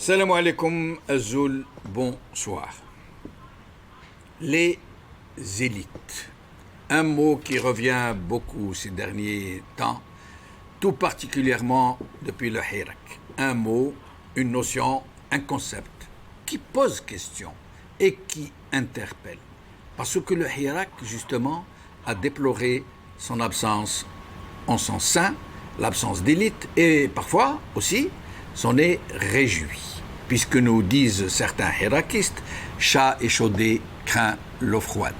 Salam alaikum, Azul, bonsoir. Les élites, un mot qui revient beaucoup ces derniers temps, tout particulièrement depuis le Hirak. Un mot, une notion, un concept qui pose question et qui interpelle. Parce que le Hirak, justement, a déploré son absence en son sein, l'absence d'élite, et parfois aussi s'en est réjoui. Puisque nous disent certains hirakistes, chat échaudé craint l'eau froide.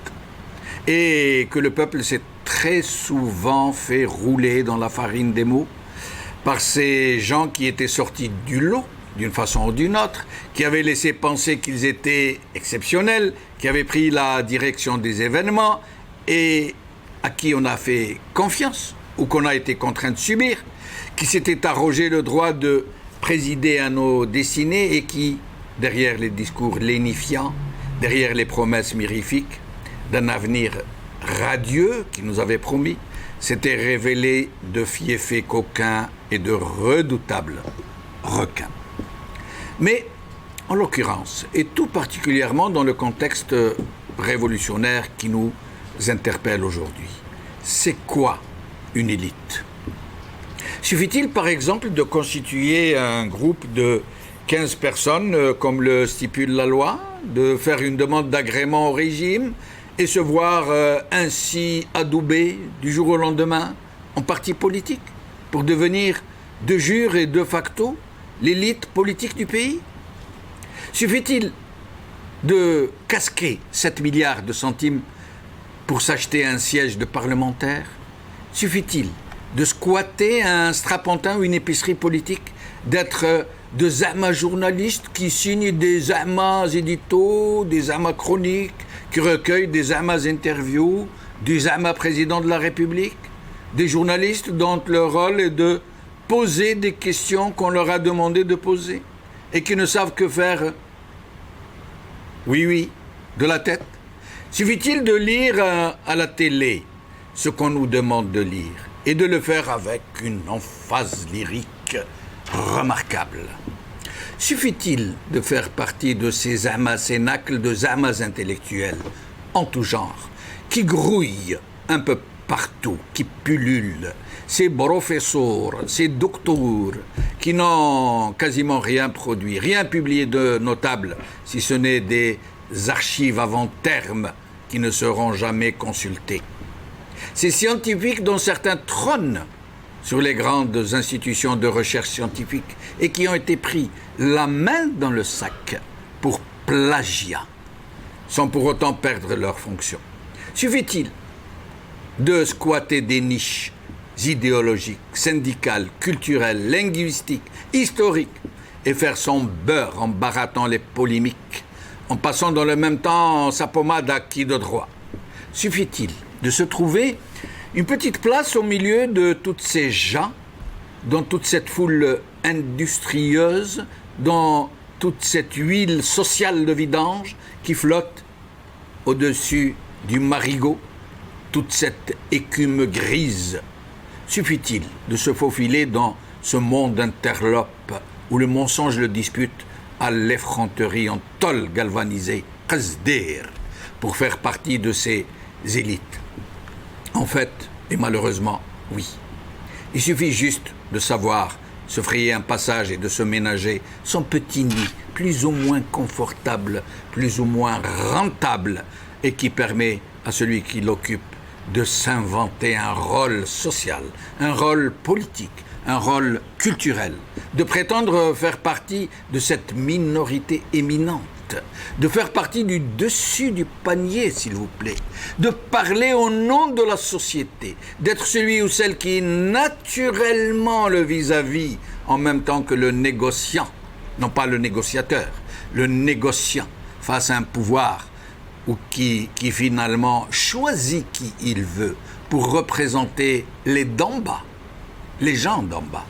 Et que le peuple s'est très souvent fait rouler dans la farine des mots par ces gens qui étaient sortis du lot d'une façon ou d'une autre, qui avaient laissé penser qu'ils étaient exceptionnels, qui avaient pris la direction des événements et à qui on a fait confiance ou qu'on a été contraint de subir, qui s'étaient arrogé le droit de présider à nos destinées et qui, derrière les discours lénifiants, derrière les promesses mirifiques d'un avenir radieux qui nous avait promis, s'étaient révélés de fiefés coquins et de redoutables requins. Mais, en l'occurrence, et tout particulièrement dans le contexte révolutionnaire qui nous interpelle aujourd'hui, c'est quoi une élite ? Suffit-il, par exemple, de constituer un groupe de 15 personnes, comme le stipule la loi, de faire une demande d'agrément au régime et se voir ainsi adoubé du jour au lendemain en parti politique pour devenir de jure et de facto l'élite politique du pays ? Suffit-il de casquer 7 milliards de centimes pour s'acheter un siège de parlementaire ? Suffit-il de squatter un strapontin ou une épicerie politique, d'être de zamas journalistes qui signent des amas éditos, des amas chroniques, qui recueillent des amas interviews, des amas président de la République, des journalistes dont le rôle est de poser des questions qu'on leur a demandé de poser et qui ne savent que faire oui, de la tête. Suffit-il de lire à la télé ce qu'on nous demande de lire et de le faire avec une emphase lyrique remarquable? Suffit-il de faire partie de ces amas cénacles, de amas intellectuels en tout genre, qui grouillent un peu partout, qui pullulent, ces professeurs, ces docteurs, qui n'ont quasiment rien produit, rien publié de notable, si ce n'est des archives avant terme qui ne seront jamais consultées. Ces scientifiques dont certains trônent sur les grandes institutions de recherche scientifique et qui ont été pris la main dans le sac pour plagiat, sans pour autant perdre leur fonction. Suffit-il de squatter des niches idéologiques, syndicales, culturelles, linguistiques, historiques et faire son beurre en barattant les polémiques, en passant dans le même temps sa pommade à qui de droit? Suffit-il de se trouver une petite place au milieu de toutes ces gens, dans toute cette foule industrieuse, dans toute cette huile sociale de vidange qui flotte au-dessus du marigot, toute cette écume grise? Suffit-il de se faufiler dans ce monde interlope où le mensonge le dispute à l'effronterie en tôle galvanisée, qasdir, pour faire partie de ces élites? En fait, et malheureusement, oui. Il suffit juste de savoir se frayer un passage et de se ménager son petit nid, plus ou moins confortable, plus ou moins rentable, et qui permet à celui qui l'occupe de s'inventer un rôle social, un rôle politique, un rôle culturel, de prétendre faire partie de cette minorité éminente, de faire partie du dessus du panier, s'il vous plaît, de parler au nom de la société, d'être celui ou celle qui est naturellement le vis-à-vis en même temps que le négociant, non pas le négociateur, le négociant face à un pouvoir ou qui finalement choisit qui il veut pour représenter les d'en bas, les gens d'en bas,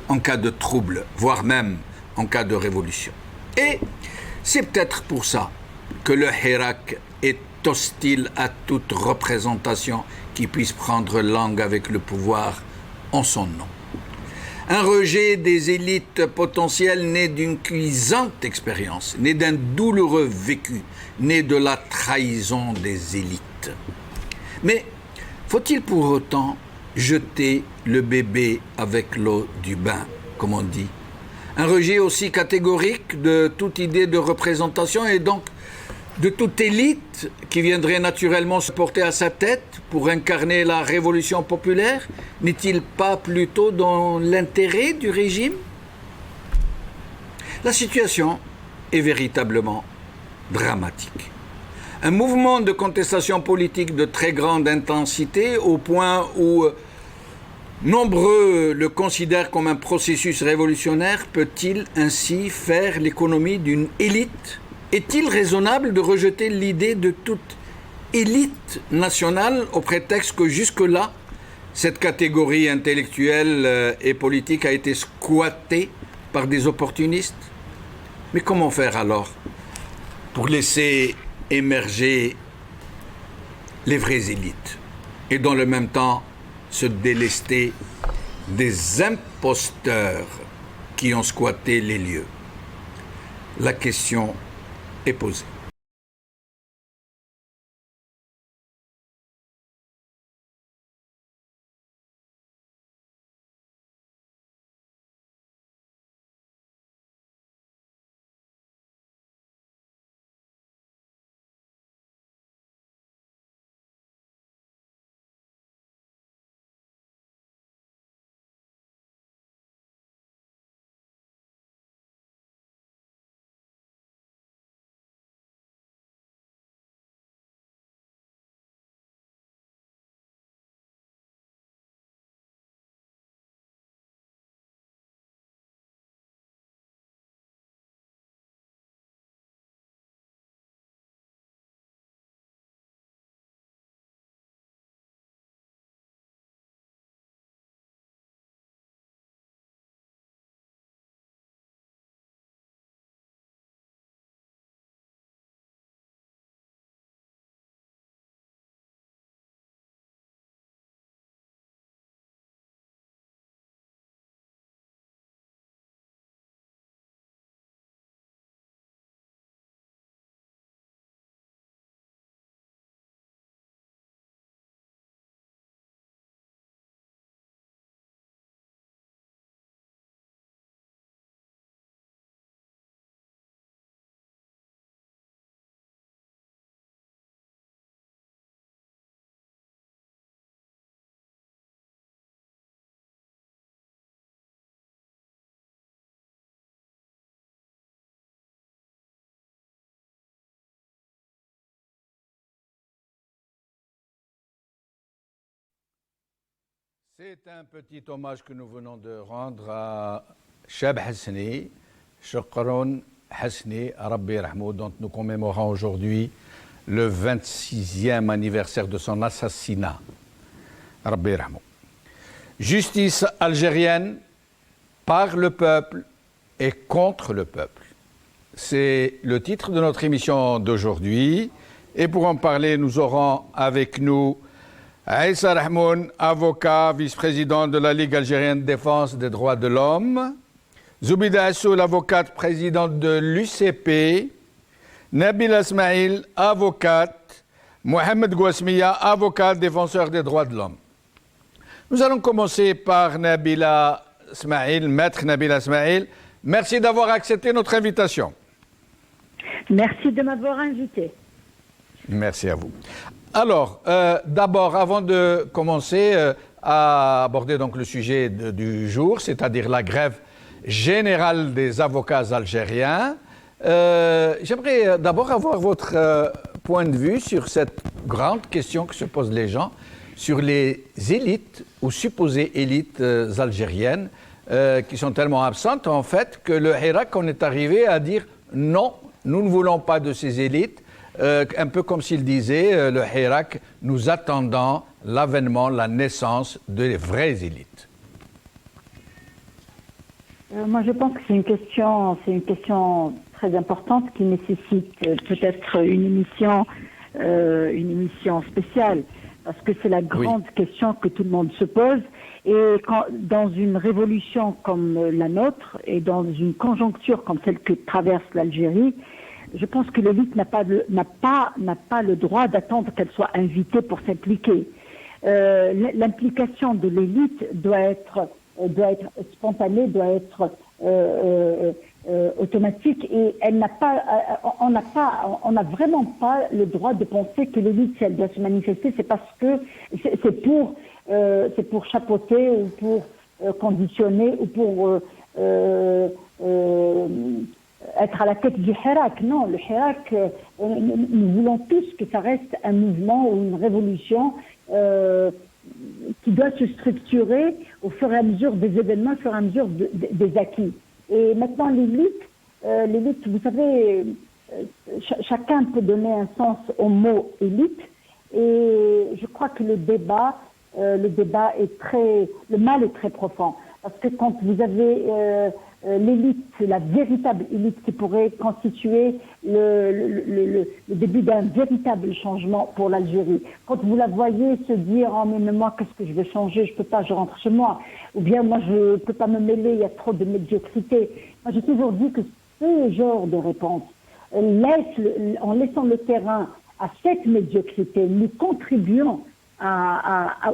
en cas de trouble, voire même en cas de révolution. Et c'est peut-être pour ça que le Hirak est hostile à toute représentation qui puisse prendre langue avec le pouvoir en son nom. Un rejet des élites potentielles né d'une cuisante expérience, né d'un douloureux vécu, né de la trahison des élites. Mais faut-il pour autant jeter le bébé avec l'eau du bain, comme on dit? Un rejet aussi catégorique de toute idée de représentation et donc de toute élite qui viendrait naturellement se porter à sa tête pour incarner la révolution populaire, n'est-il pas plutôt dans l'intérêt du régime? La situation est véritablement dramatique. Un mouvement de contestation politique de très grande intensité au point où nombreux le considèrent comme un processus révolutionnaire peut-il ainsi faire l'économie d'une élite? Est-il raisonnable de rejeter l'idée de toute élite nationale au prétexte que jusque-là, cette catégorie intellectuelle et politique a été squattée par des opportunistes? Mais comment faire alors pour laisser émerger les vraies élites et dans le même temps se délester des imposteurs qui ont squatté les lieux? La question est posée. C'est un petit hommage que nous venons de rendre à Cheb Hasni, Shukron Hasni, Rabbi Rahmou, dont nous commémorons aujourd'hui le 26e anniversaire de son assassinat. Rabbi Rahmou. Justice algérienne par le peuple et contre le peuple. C'est le titre de notre émission d'aujourd'hui. Et pour en parler, nous aurons avec nous Aïssa Rahmoun, avocat, vice-président de la Ligue algérienne de défense des droits de l'homme. Zoubida Assoul, avocate, présidente de l'UCP. Nabila Smaïl, avocate. Mohamed Gouasmia, avocat, défenseur des droits de l'homme. Nous allons commencer par Nabila Smaïl, maître Nabila Smaïl. Merci d'avoir accepté notre invitation. Merci de m'avoir invité. Merci à vous. Alors, d'abord, avant de commencer à aborder donc le sujet du jour, c'est-à-dire la grève générale des avocats algériens, j'aimerais d'abord avoir votre point de vue sur cette grande question que se posent les gens sur les élites ou supposées élites algériennes qui sont tellement absentes en fait que le Hirak en est arrivé à dire non, nous ne voulons pas de ces élites. Un peu comme s'il disait, le Hirak, nous attendons l'avènement, la naissance des vraies élites. Moi, je pense que c'est une question très importante qui nécessite peut-être une émission spéciale. parce que c'est la grande question que tout le monde se pose. Et dans une révolution comme la nôtre et dans une conjoncture comme celle que traverse l'Algérie, je pense que l'élite n'a pas le droit d'attendre qu'elle soit invitée pour s'impliquer. L'implication de l'élite doit être spontanée, doit être automatique, et on n'a vraiment pas le droit de penser que l'élite, si elle doit se manifester, c'est parce que c'est pour chapeauter ou pour conditionner ou pour être à la tête du Hirak. Non, le Hirak, nous voulons tous que ça reste un mouvement ou une révolution qui doit se structurer au fur et à mesure des événements, au fur et à mesure des acquis. Et maintenant, l'élite, vous savez, chacun peut donner un sens au mot élite, et je crois que le débat le mal est très profond. Parce que quand vous avez l'élite, la véritable élite qui pourrait constituer le début d'un véritable changement pour l'Algérie. Quand vous la voyez se dire « Oh mais moi, qu'est-ce que je vais changer? Je peux pas, je rentre chez moi. » Ou bien « Moi, je peux pas me mêler, il y a trop de médiocrité. » Moi, j'ai toujours dit que ce genre de réponse, en laissant le terrain à cette médiocrité, nous contribuons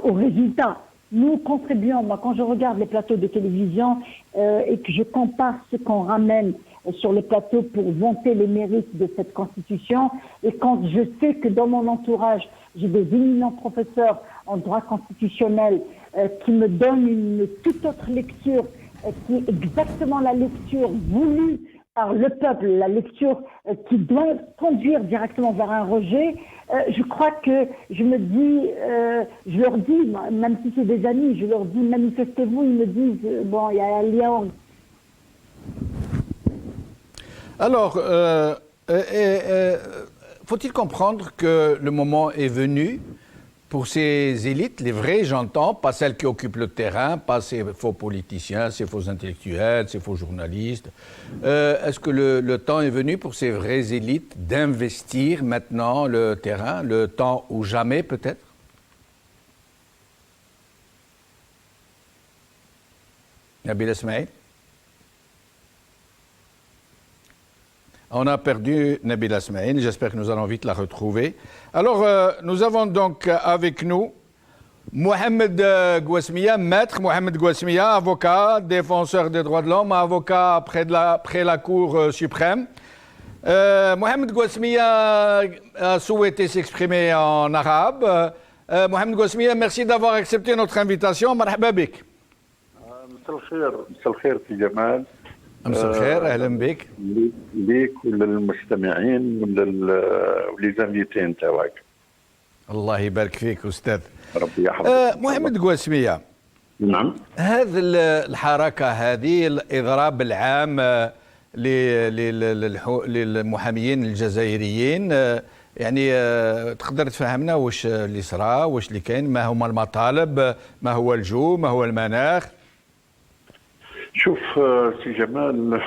au résultat. Nous contribuons, moi quand je regarde les plateaux de télévision et que je compare ce qu'on ramène sur les plateaux pour vanter les mérites de cette constitution, et quand je sais que dans mon entourage, j'ai des éminents professeurs en droit constitutionnel qui me donnent une toute autre lecture, qui est exactement la lecture voulue par le peuple, la lecture qui doit conduire directement vers un rejet, je crois que je me dis, je leur dis, même si c'est des amis, je leur dis manifestez-vous, ils me disent, bon, il y a un lien. Alors, faut-il comprendre que le moment est venu pour ces élites, les vraies, j'entends, pas celles qui occupent le terrain, pas ces faux politiciens, ces faux intellectuels, ces faux journalistes. Est-ce que le temps est venu pour ces vraies élites d'investir maintenant le terrain, le temps ou jamais peut-être? Nabil Esmaïl? On a perdu Nabil Esmaïl, j'espère que nous allons vite la retrouver. Alors, nous avons donc avec nous Mohamed Gouasmia, maître Mohamed Gouasmia, avocat, défenseur des droits de l'homme, avocat près la Cour suprême. Mohamed Gouasmia a souhaité s'exprimer en arabe. Mohamed Gouasmia, merci d'avoir accepté notre invitation. Marhaba bik. مساء الخير في جمال. مساء الخير، اهلا بك. ليك وللمستمعين وللزميلتين تاعك. الله يبارك فيك استاذ. ربي يحفظك. محمد قواسمية. نعم. هذه الحركة هذه الإضراب العام للمحاميين الجزائريين، يعني تقدر تفهمنا واش اللي صرا، واش اللي كاين، ما هما المطالب، ما هو الجو، ما هو المناخ؟ شوف سي جمال،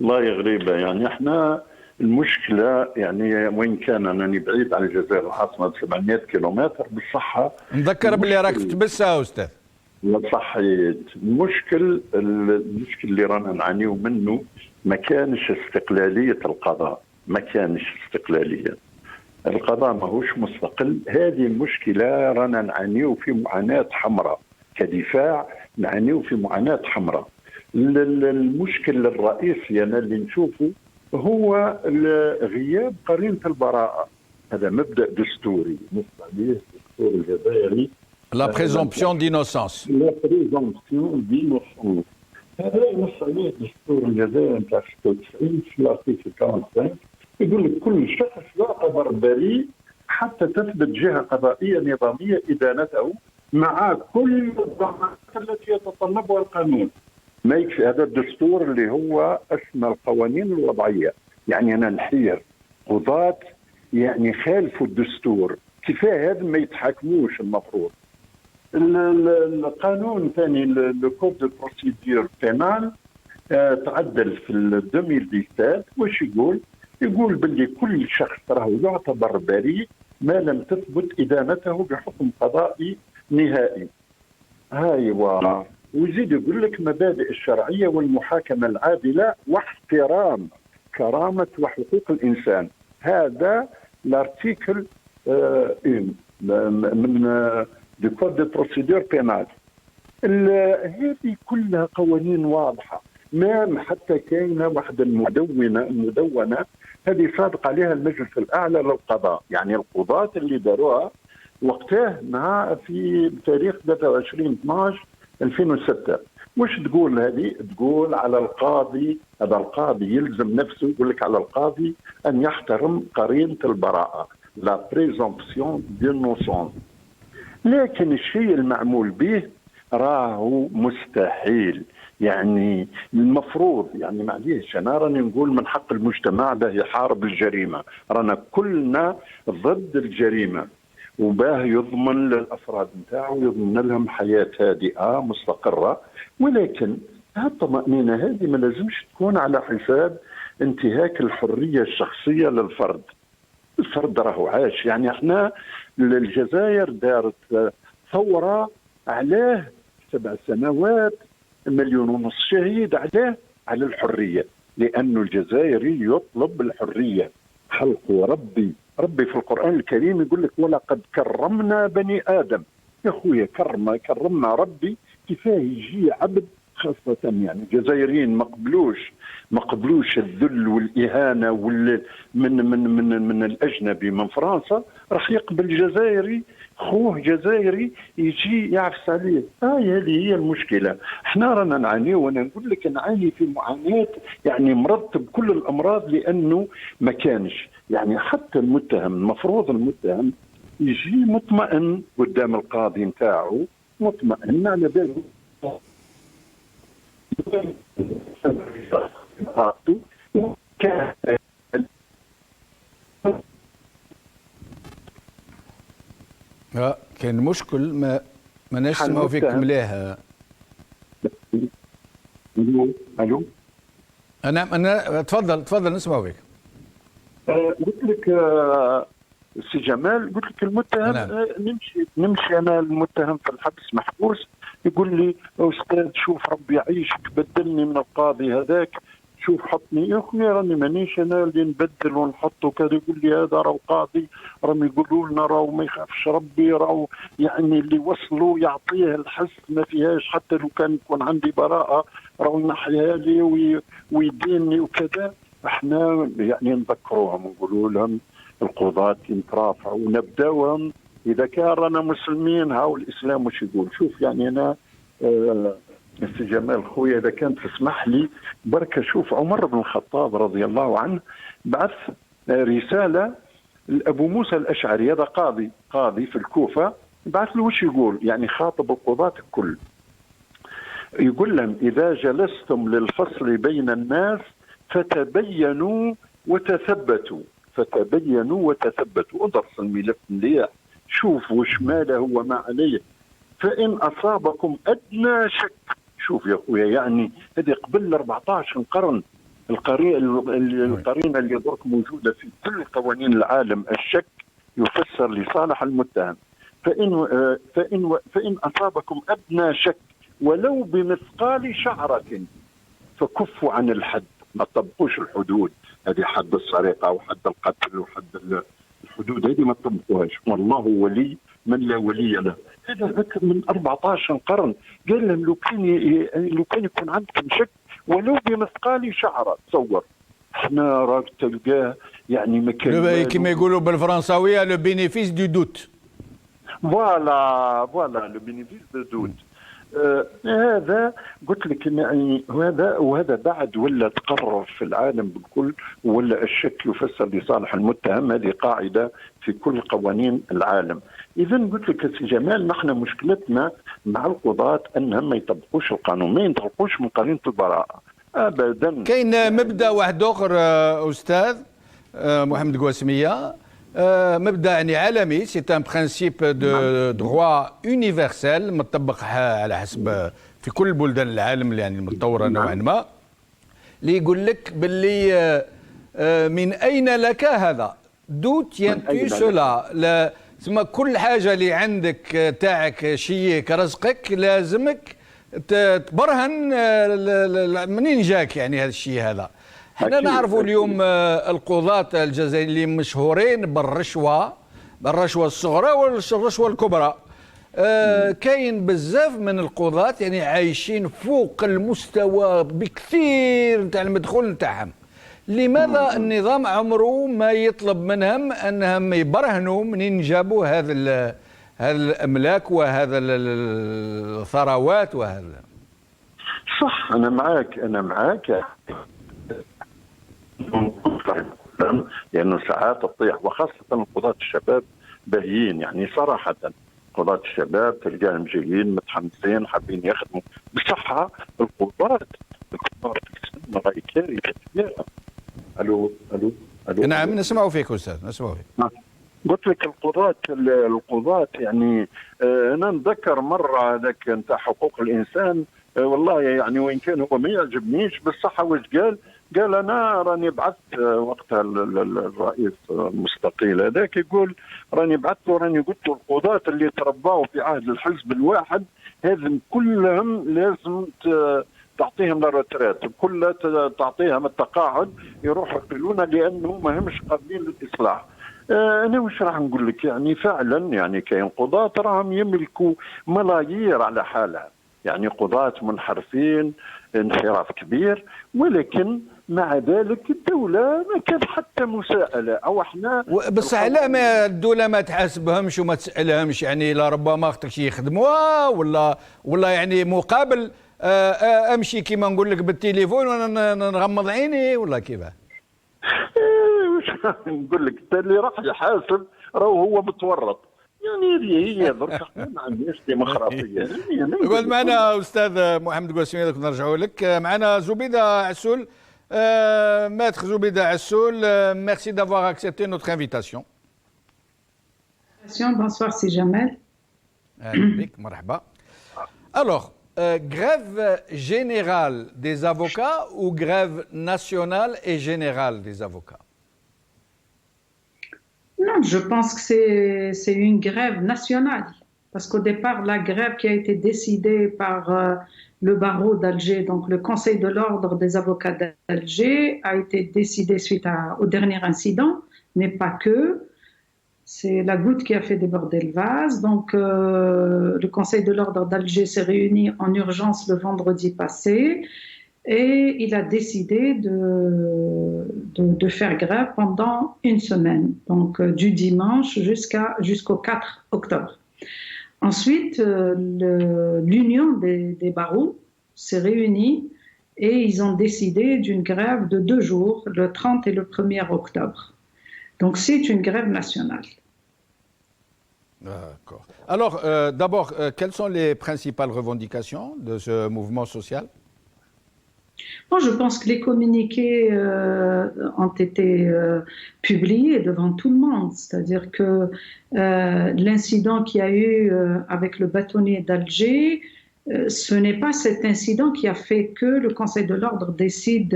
الله غريبة، يعني احنا المشكلة يعني وين كان انني بعيد عن الجزائر العاصمة 700 كيلومتر بالصحة. نذكر باللي راك في تبسة استاذ. صحيت. المشكل اللي رانا نعانيو منه ما كانش استقلالية القضاء، ما كانش استقلالية القضاء، ماهوش مستقل. هذه المشكلة رانا نعانيو في معاناة حمراء كدفاع، نعانيو في معاناة حمراء. المشكل الرئيسي أنا اللي نشوفه هو غياب قرينة البراءة. هذا مبدأ دستوري نص عليه الدستور الجزائري، لا بريزومبسيون دينوسونس. لا بريزومبسيون دينوسونس، هذا ينص عليه الدستور الجزائري نتاع 96 في الارتيكل 45، يقول لك كل شخص يعتبر بريء حتى تثبت جهة قضائية نظامية إدانته مع كل الضمانات التي يتطلبها القانون. ما يكفي هذا الدستور اللي هو اسمه القوانين الوضعية. يعني أنا نحير قضاة يعني خالفوا الدستور، كفاية هذا ما يتحاكموش. المفروض القانون ثاني لو كود دو بروسيدور بينال تعدل في 2017، واش يقول؟ يقول باللي كل شخص راهو يعتبر بريء ما لم تثبت إدانته بحكم قضائي نهائي. هاي ويزيد يقول لك مبادئ الشرعية والمحاكمة العادلة واحترام كرامة وحقوق الإنسان. هذا الارتيكل من دي كود دي بروسيدور بينال. هذه كلها قوانين واضحة، ما حتى كاينه واحدة المدونة هذه صادق عليها المجلس الأعلى للقضاء، يعني القضاة اللي داروها وقتها مع في تاريخ 23/12/2006. وش تقول هذه؟ تقول على القاضي، هذا القاضي يلزم نفسه، يقول لك على القاضي أن يحترم قرينة البراءة، لا بريزومبسيون دينوسونس. لكن الشيء المعمول به راهو مستحيل. يعني المفروض، يعني معليش انا راني نقول من حق المجتمع باه يحارب الجريمه، رانا كلنا ضد الجريمه، وباه يضمن للافراد نتاعو، يضمن لهم حياه هادئه مستقره. ولكن الطمأنينه هذه ما لازمش تكون على حساب انتهاك الحريه الشخصيه للفرد. الفرد راهو عاش، يعني احنا الجزائر دارت ثوره علاه 7 سنوات، 1.5 مليون شهيد علاه؟ على الحريه، لأن الجزائري يطلب الحريه. خلق ربي في القرآن الكريم يقول لك ولقد كرمنا بني آدم. يا خويا كرمنا ربي، كيفاه يجي عبد خاصة يعني الجزائريين ما قبلوش الذل والإهانة من الأجنبي من فرنسا، راح يقبل الجزائري خوه جزائري يجي يعفس عليه. هذه هي المشكلة. احنا رانا نعاني، وانا نقول لك نعاني في معاناة يعني مرتب كل الأمراض، لأنه ما كانش يعني حتى المتهم، المفروض المتهم يجي مطمئن قدام القاضي نتاعو، مطمئن على باله كان مشكل ما نسمعوا فيك مليح. الو انا تفضل نسمعوا فيك. قلت لك سي جمال، قلت لك المتهم نمشي انا المتهم في الحبس محبوس، يقول لي استاذ شوف ربي يعيشك بدلني من القاضي هذاك، شوف حطني. يا اخويا راني مانيش انا اللي نبدل ونحط وكذا. يقول لي هذا راهو قاضي، راهم يقولوا لنا راهو ما يخافش ربي، راهو يعني اللي وصلوا يعطيه الحس ما فيهاش، حتى لو كان يكون عندي براءه راهو ينحيها لي ويديني وكذا. احنا يعني نذكروهم ونقولوا لهم القضاة يترافعوا ونبداوهم اذا كان رانا مسلمين. هاو الاسلام وش يقول. شوف يعني انا سي جمال خويا اذا كانت تسمح لي بركه، شوف عمر بن الخطاب رضي الله عنه بعث رساله لابو موسى الاشعري، هذا قاضي في الكوفه، بعث له وش يقول، يعني خاطب القضاة الكل، يقول لهم اذا جلستم للفصل بين الناس فتبينوا وتثبتوا. ادرس الملف مليح، شوف وش ماله وما عليه. فإن أصابكم أدنى شك، شوف يا أخويا يعني هذه قبل 14 قرن القرينة اللي درك موجودة في كل قوانين العالم، الشك يفسر لصالح المتهم. فإن أصابكم أدنى شك ولو بمثقال شعرة فكفوا عن الحد، ما تطبقوش الحدود. هذه حد السرقة وحد القتل وحد الحدود هذه ما تطبقوهاش. والله ولي من لا ولي له. هذا أكثر من 14 قرن. قال لهم لو كان يكون عندكم شك ولو بمثقال شعرة. تصور احنا راك تلقاه يعني مكان كما يقولوا بالفرنساوية لو بينيفيس دو دوت. فوالا لو بينيفيس دو دوت. هذا قلت لك يعني وهذا بعد ولا تقرر في العالم بالكل، ولا الشك يفسر لصالح المتهم. هذه قاعده في كل قوانين العالم. اذا قلت لك سي جمال نحن مشكلتنا مع القضاة انهم ما يطبقوش القانون، ما ينطلقوش من قرينه البراءه ابدا. كاين مبدا واحد اخر استاذ محمد قواسميه، مبدا يعني عالمي، سي ان برانسيب دو دروا يونيفرسال مطبق على حسب في كل بلدان العالم يعني المتطوره نوعا ما، اللي يقول لك باللي من أين لك هذا؟ d'où tiens-tu cela؟ ثم كل حاجة اللي عندك تاعك شيك رزقك لازمك تبرهن منين جاك يعني هذا الشيء هذا. احنا نعرفوا اليوم القضاة الجزائريين مشهورين بالرشوة الصغرى والرشوة الكبرى. كاين بزاف من القضاة يعني عايشين فوق المستوى بكثير نتاع المدخول نتاعهم. لماذا النظام عمره ما يطلب منهم انهم يبرهنوا منين جابوا هذا الاملاك وهذا الثروات وهذا؟ صح، انا معاك لانه ساعات تطيح، وخاصه القضاة الشباب باهيين يعني صراحه. قضاة الشباب تلقاهم جايين متحمسين حابين يخدموا بصحة. القضاة راهي كارثة كبيرة. الو. نعم نسمعوا فيك استاذ، نسمعوا فيك. قلت لك القضاة يعني انا نتذكر مرة هذاك نتاع حقوق الانسان والله يعني وين كان هو ما يعجبنيش بالصحة واش قال انا راني بعثت وقتها الرئيس المستقيل هذاك يقول راني بعثت وراني قلت القضاة اللي تربوا في عهد الحزب الواحد هذم كلهم لازم تعطيهم للرترات، كلها تعطيهم التقاعد يروحوا يقولون لانه ما همش قابلين للاصلاح. انا واش راح نقول لك يعني فعلا يعني كاين قضاة راهم يملكوا ملايير على حالها، يعني قضاة منحرفين انحراف كبير، ولكن مع ذلك الدولة ما كان حتى مساءلة أو احنا بس علاه ما الدولة ما تحاسبهمش وما تسألهمش يعني لربما اختك يخدموها ولا يعني مقابل امشي كيما نقول لك بالتليفون وانا نغمض عيني ولا كيفاه؟ نقول لك اللي راح يحاسب راهو هو متورط. يعني هي درك ما عندناش ديمقراطيه. يقعد معنا استاذ محمد قاسمي هذاك نرجعوا لك. معنا زبيده عسول. Maître Zoubida Assoul, merci d'avoir accepté notre invitation. Bonsoir, c'est Jamel. Alors, grève générale des avocats ou grève nationale et générale des avocats? Non, je pense que c'est une grève nationale. Parce qu'au départ, la grève qui a été décidée par le barreau d'Alger, donc le Conseil de l'ordre des avocats d'Alger, a été décidée suite au dernier incident, mais pas que. C'est la goutte qui a fait déborder le vase. Donc, le Conseil de l'ordre d'Alger s'est réuni en urgence le vendredi passé et il a décidé de faire grève pendant une semaine, donc du dimanche jusqu'au 4 octobre. Ensuite, l'union des barreaux s'est réunie et ils ont décidé d'une grève de 2 jours, le 30 et le 1er octobre. Donc, c'est une grève nationale. D'accord. Alors, d'abord, quelles sont les principales revendications de ce mouvement social? Moi, je pense que les communiqués ont été publiés devant tout le monde. C'est-à-dire que l'incident qu'il y a eu avec le bâtonnier d'Alger, ce n'est pas cet incident qui a fait que le Conseil de l'ordre décide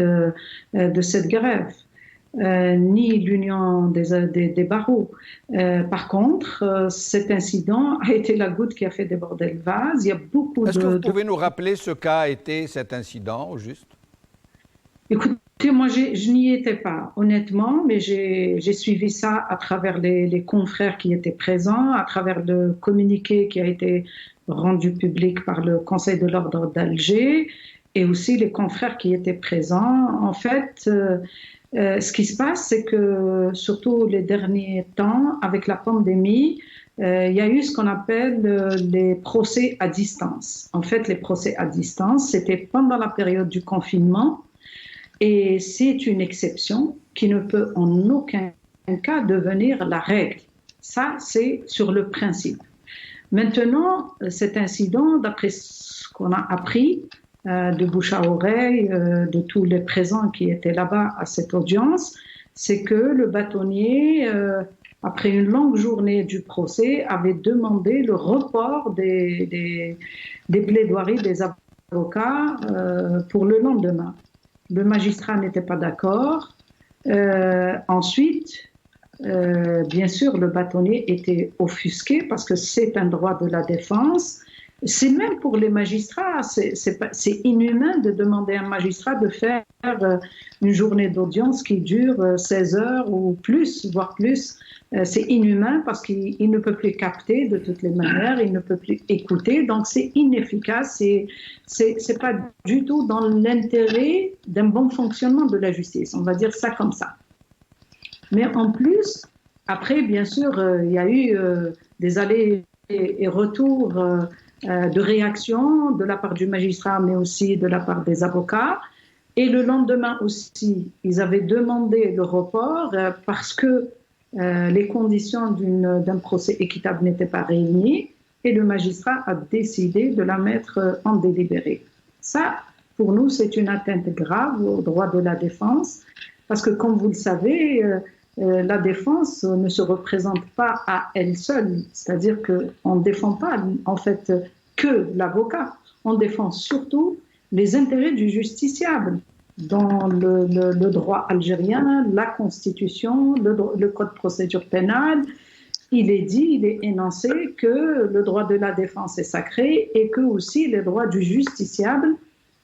de cette grève, ni l'union des barreaux. Par contre, cet incident a été la goutte qui a fait déborder le vase. Il y a beaucoup Est-ce que vous pouvez nous rappeler ce qu'a été cet incident, au juste? Écoutez, moi, je n'y étais pas, honnêtement, mais j'ai suivi ça à travers les confrères qui étaient présents, à travers le communiqué qui a été rendu public par le Conseil de l'ordre d'Alger et aussi les confrères qui étaient présents. En fait, ce qui se passe, c'est que surtout les derniers temps, avec la pandémie, il y a eu ce qu'on appelle les procès à distance. En fait, les procès à distance, c'était pendant la période du confinement. Et c'est une exception qui ne peut en aucun cas devenir la règle. Ça, c'est sur le principe. Maintenant, cet incident, d'après ce qu'on a appris de bouche à oreille, de tous les présents qui étaient là-bas à cette audience, c'est que le bâtonnier, après une longue journée du procès, avait demandé le report des plaidoiries des avocats pour le lendemain. Le magistrat n'était pas d'accord. Ensuite, bien sûr, le bâtonnier était offusqué parce que c'est un droit de la défense. C'est même pour les magistrats, c'est inhumain de demander à un magistrat de faire une journée d'audience qui dure 16 heures ou plus, voire plus. C'est inhumain parce qu'il ne peut plus capter de toutes les manières, il ne peut plus écouter, donc c'est inefficace, c'est pas du tout dans l'intérêt d'un bon fonctionnement de la justice, on va dire ça comme ça. Mais en plus, après, bien sûr, il y a eu des allers et retours de réaction de la part du magistrat, mais aussi de la part des avocats. Et le lendemain aussi, ils avaient demandé le report parce que les conditions d'un procès équitable n'étaient pas réunies et le magistrat a décidé de la mettre en délibéré. Ça, pour nous, c'est une atteinte grave au droit de la défense parce que, comme vous le savez, la défense ne se représente pas à elle seule. C'est-à-dire qu'on ne défend pas, en fait, que l'avocat. On défend surtout les intérêts du justiciable dans le droit algérien, la Constitution, le Code de procédure pénale. Il est dit, il est énoncé que le droit de la défense est sacré et que aussi les droits du justiciable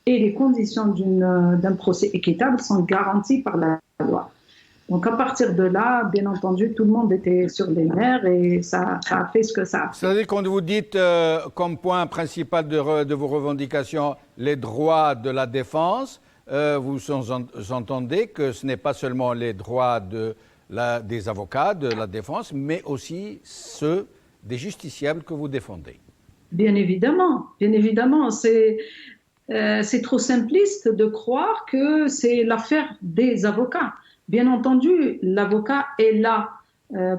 et les conditions d'un procès équitable sont garantis par la loi. Donc à partir de là, bien entendu, tout le monde était sur les nerfs et ça a fait ce que ça a fait. C'est-à-dire quand vous dites comme point principal de vos revendications les droits de la défense, vous entendez que ce n'est pas seulement les droits des avocats de la défense, mais aussi ceux des justiciables que vous défendez. Bien évidemment, bien évidemment. C'est trop simpliste de croire que c'est l'affaire des avocats. Bien entendu, l'avocat est là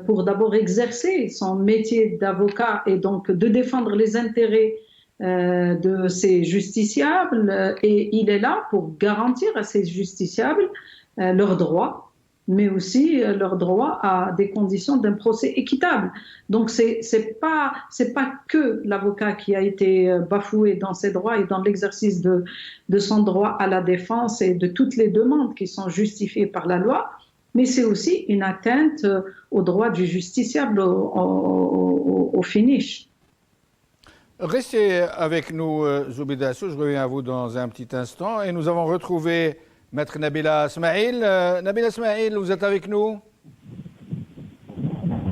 pour d'abord exercer son métier d'avocat et donc de défendre les intérêts de ces justiciables et il est là pour garantir à ces justiciables leurs droits, mais aussi leurs droits à des conditions d'un procès équitable. Donc c'est pas que l'avocat qui a été bafoué dans ses droits et dans l'exercice de son droit à la défense et de toutes les demandes qui sont justifiées par la loi, mais c'est aussi une atteinte aux droits du justiciable au finish. Restez avec nous, Zoubida Assoul, je reviens à vous dans un petit instant. Et nous avons retrouvé Maître Nabila Smaïl. Nabila Smaïl, vous êtes avec nous?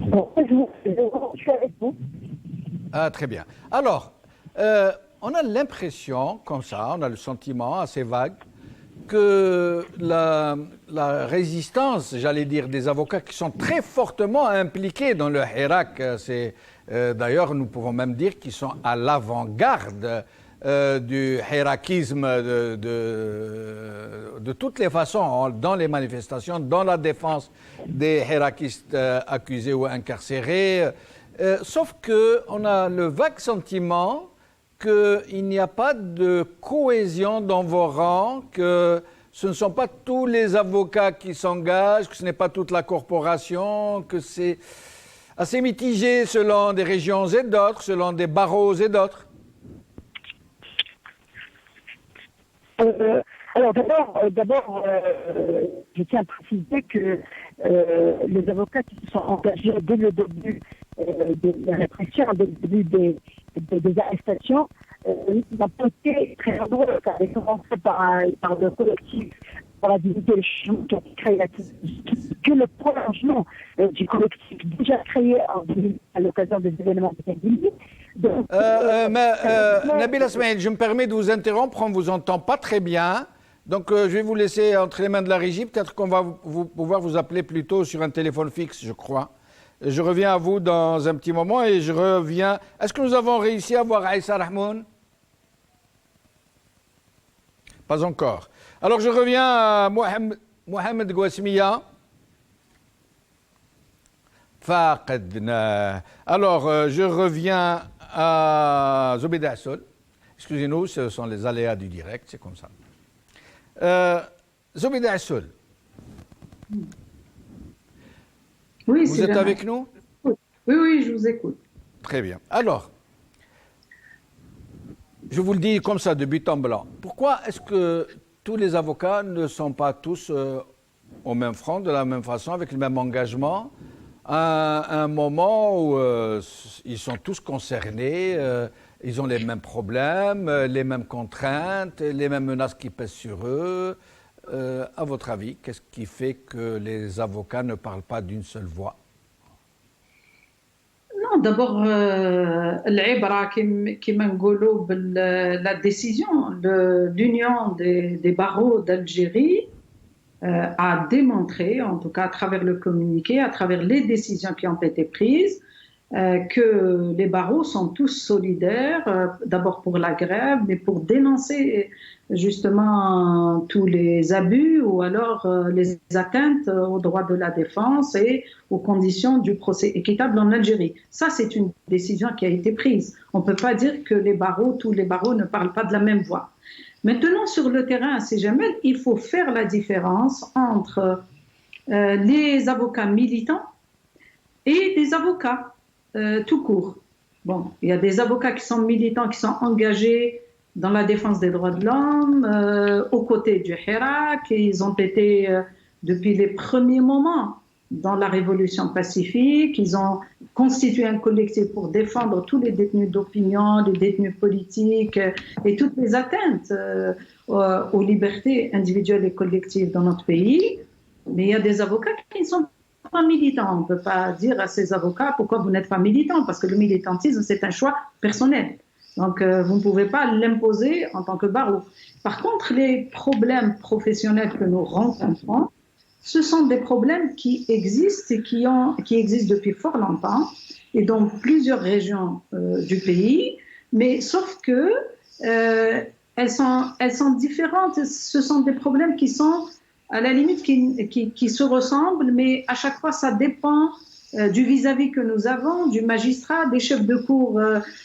Bonjour, je suis avec vous. Ah, très bien. Alors, on a l'impression, comme ça, on a le sentiment assez vague, que la résistance, j'allais dire, des avocats qui sont très fortement impliqués dans le Hirak, d'ailleurs, nous pouvons même dire qu'ils sont à l'avant-garde du hirakisme de toutes les façons, dans les manifestations, dans la défense des hirakistes accusés ou incarcérés. Sauf qu'on a le vague sentiment qu'il n'y a pas de cohésion dans vos rangs, que ce ne sont pas tous les avocats qui s'engagent, que ce n'est pas toute la corporation, que c'est assez mitigé selon des régions et d'autres, selon des barreaux et d'autres. Alors d'abord, je tiens à préciser que les avocats qui se sont engagés dès le début de la répression, dès le début des arrestations, n'ont pas été très nombreux. Ça a commencé par le collectif pour la dignité et le changement qui a été créé que le prolongement du collectif déjà créé à l'occasion des événements de Kabylie. Nabila Smaïl, je me permets de vous interrompre, on ne vous entend pas très bien. Donc je vais vous laisser entre les mains de la régie. Peut-être qu'on va pouvoir vous appeler plutôt sur un téléphone fixe, je crois. Je reviens à vous dans un petit moment et je reviens. Est-ce que nous avons réussi à voir Aïssa Rahmoun? Pas encore. Alors je reviens à Mohamed Gouasmia. Faqadna. Alors je reviens à Zoubida Assoul. Excusez-nous, ce sont les aléas du direct, c'est comme ça. Zoubida Assoul. Oui, vous êtes avec nous? Oui, je vous écoute. Très bien. Alors, je vous le dis comme ça, de but en blanc. Pourquoi est-ce que tous les avocats ne sont pas tous au même front, de la même façon, avec le même engagement, à un moment où ils sont tous concernés, ils ont les mêmes problèmes, les mêmes contraintes, les mêmes menaces qui pèsent sur eux. À votre avis, qu'est-ce qui fait que les avocats ne parlent pas d'une seule voix? Non, d'abord, la décision de l'Union des barreaux d'Algérie a démontré, en tout cas à travers le communiqué, à travers les décisions qui ont été prises, que les barreaux sont tous solidaires, d'abord pour la grève, mais pour dénoncer justement tous les abus ou alors les atteintes aux droits de la défense et aux conditions du procès équitable en Algérie. Ça, c'est une décision qui a été prise. On ne peut pas dire que tous les barreaux ne parlent pas de la même voix. Maintenant, sur le terrain, si jamais, il faut faire la différence entre les avocats militants et des avocats tout court. Bon, il y a des avocats qui sont militants, qui sont engagés dans la défense des droits de l'homme, aux côtés du Hirak. Ils ont été, depuis les premiers moments, dans la révolution pacifique. Ils ont constitué un collectif pour défendre tous les détenus d'opinion, les détenus politiques et toutes les atteintes aux libertés individuelles et collectives dans notre pays. Mais il y a des avocats qui ne sont pas militants. On ne peut pas dire à ces avocats pourquoi vous n'êtes pas militants, parce que le militantisme, c'est un choix personnel. Donc, vous ne pouvez pas l'imposer en tant que barreau. Par contre, les problèmes professionnels que nous rencontrons, ce sont des problèmes qui existent et qui existent depuis fort longtemps et dans plusieurs régions du pays, mais sauf que elles sont différentes. Ce sont des problèmes qui sont à la limite qui se ressemblent, mais à chaque fois ça dépend du vis-à-vis que nous avons, du magistrat, des chefs de cour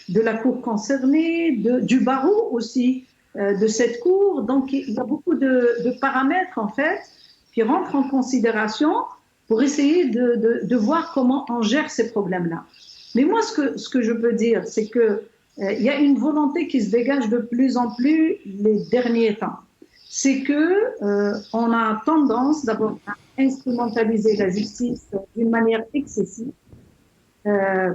de la cour concernée, du barreau aussi de cette cour. Donc il y a beaucoup de paramètres en fait qui rentrent en considération pour essayer de voir comment on gère ces problèmes-là. Mais moi, ce que je peux dire, c'est que il y a une volonté qui se dégage de plus en plus les derniers temps. C'est que on a tendance d'abord à instrumentaliser la justice d'une manière excessive,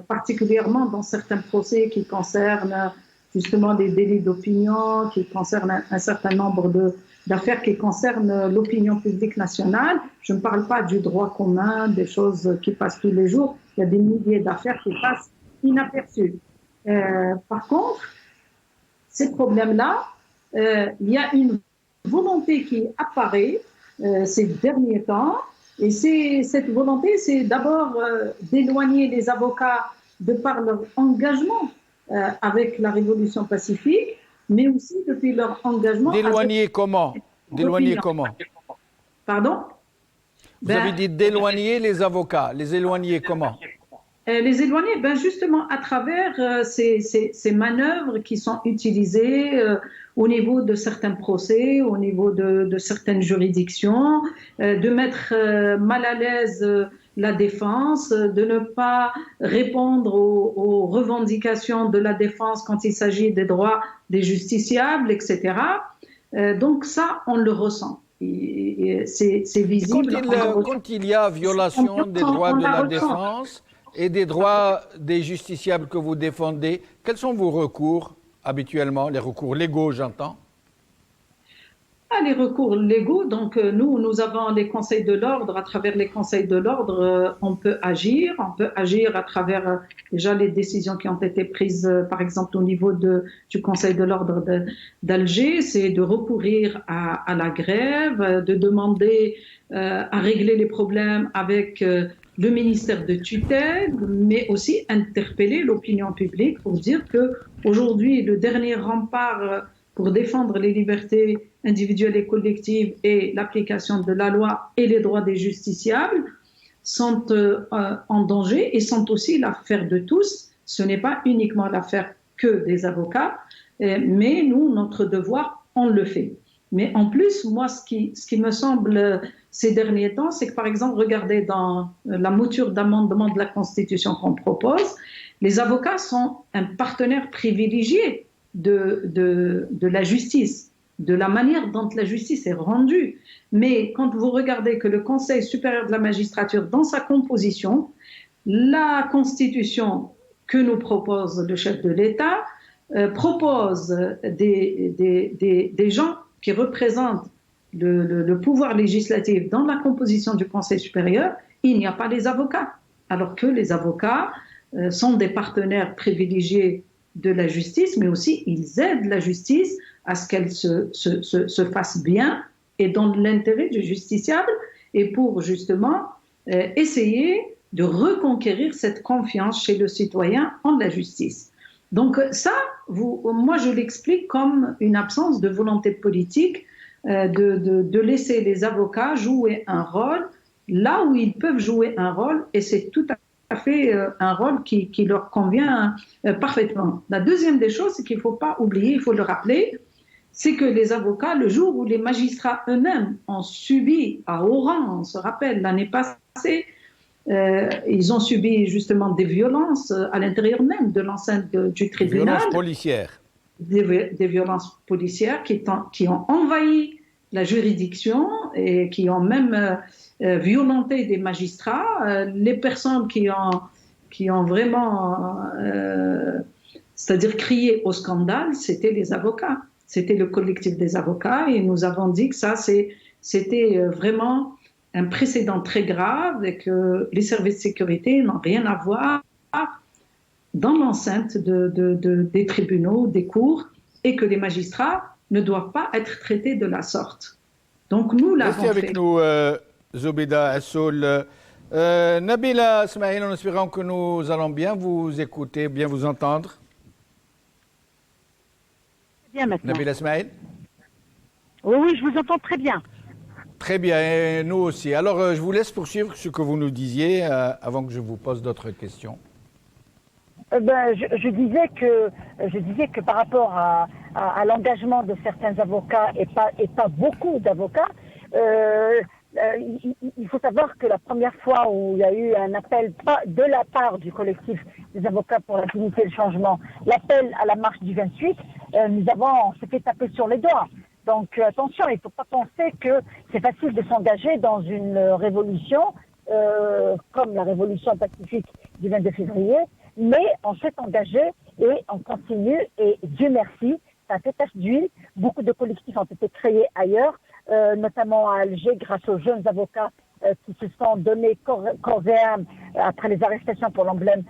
particulièrement dans certains procès qui concernent justement des délits d'opinion, qui concernent un certain nombre d'affaires qui concernent l'opinion publique nationale. Je ne parle pas du droit commun, des choses qui passent tous les jours. Il y a des milliers d'affaires qui passent inaperçues. Par contre, ces problèmes-là, il y a une volonté qui apparaît ces derniers temps. Et cette volonté, c'est d'abord d'éloigner les avocats de par leur engagement avec la révolution pacifique, mais aussi depuis leur engagement... D'éloigner comment? D'éloigner comment? Pardon? Vous avez dit d'éloigner les avocats. Les éloigner comment? Les éloigner, justement à travers ces manœuvres qui sont utilisées au niveau de certains procès, au niveau de certaines juridictions, de mettre mal à l'aise la défense, de ne pas répondre aux revendications de la défense quand il s'agit des droits des justiciables, etc. Donc ça, on le ressent. C'est visible. Quand il y a violation des droits de la défense et des droits des justiciables que vous défendez, quels sont vos recours habituellement? Les recours légaux, j'entends. Les recours légaux, donc nous avons les conseils de l'ordre. À travers les conseils de l'ordre, on peut agir à travers déjà les décisions qui ont été prises, par exemple au niveau du conseil de l'ordre d'Alger, c'est de recourir à la grève, de demander à régler les problèmes avec le ministère de tutelle, mais aussi interpeller l'opinion publique pour dire que aujourd'hui le dernier rempart pour défendre les libertés individuelles et collectives et l'application de la loi et les droits des justiciables sont en danger et sont aussi l'affaire de tous. Ce n'est pas uniquement l'affaire que des avocats, mais nous, notre devoir, on le fait. Mais en plus, moi, ce qui me semble ces derniers temps, c'est que par exemple, regardez dans la mouture d'amendement de la Constitution qu'on propose, les avocats sont un partenaire privilégié de la justice. de la manière dont la justice est rendue. Mais quand vous regardez que le Conseil supérieur de la magistrature, dans sa composition, la constitution que nous propose le chef de l'État propose des gens qui représentent le pouvoir législatif dans la composition du Conseil supérieur. Il n'y a pas les avocats, alors que les avocats sont des partenaires privilégiés de la justice, mais aussi ils aident la justice à ce qu'elle se fasse bien et dans l'intérêt du justiciable, et pour justement essayer de reconquérir cette confiance chez le citoyen en la justice. Donc ça, moi je l'explique comme une absence de volonté politique de laisser les avocats jouer un rôle là où ils peuvent jouer un rôle, et c'est tout à fait un rôle qui leur convient parfaitement. La deuxième des choses, c'est qu'il ne faut pas oublier, il faut le rappeler, c'est que les avocats, le jour où les magistrats eux-mêmes ont subi à Oran, on se rappelle l'année passée, ils ont subi justement des violences à l'intérieur même de l'enceinte du tribunal. Violences policières. Des violences policières qui ont envahi la juridiction et qui ont même violenté des magistrats. Les personnes qui ont vraiment, c'est-à-dire crié au scandale, c'était les avocats. C'était le collectif des avocats, et nous avons dit que ça, c'était vraiment un précédent très grave et que les services de sécurité n'ont rien à voir dans l'enceinte des tribunaux, des cours, et que les magistrats ne doivent pas être traités de la sorte. Donc nous l'avons fait. Restez avec nous, Zobeida Assoul. Nabila Smaïl, en espérant que nous allons bien vous écouter, bien vous entendre. Bien maintenant. Nabila Smaïl. Oui, je vous entends très bien. Très bien, et nous aussi. Alors, je vous laisse poursuivre ce que vous nous disiez avant que je vous pose d'autres questions. Je disais que par rapport à l'engagement de certains avocats et pas beaucoup d'avocats, il faut savoir que la première fois où il y a eu un appel de la part du collectif des avocats pour la dignité et le changement, l'appel à la marche du 28, on s'est fait taper sur les doigts. Donc attention, il ne faut pas penser que c'est facile de s'engager dans une révolution comme la révolution pacifique du 22 février, mais on s'est engagé et on continue, et Dieu merci, ça a fait tache d'huile. Beaucoup de collectifs ont été créés ailleurs, notamment à Alger, grâce aux jeunes avocats qui se sont donnés corps et âme après les arrestations pour l'emblème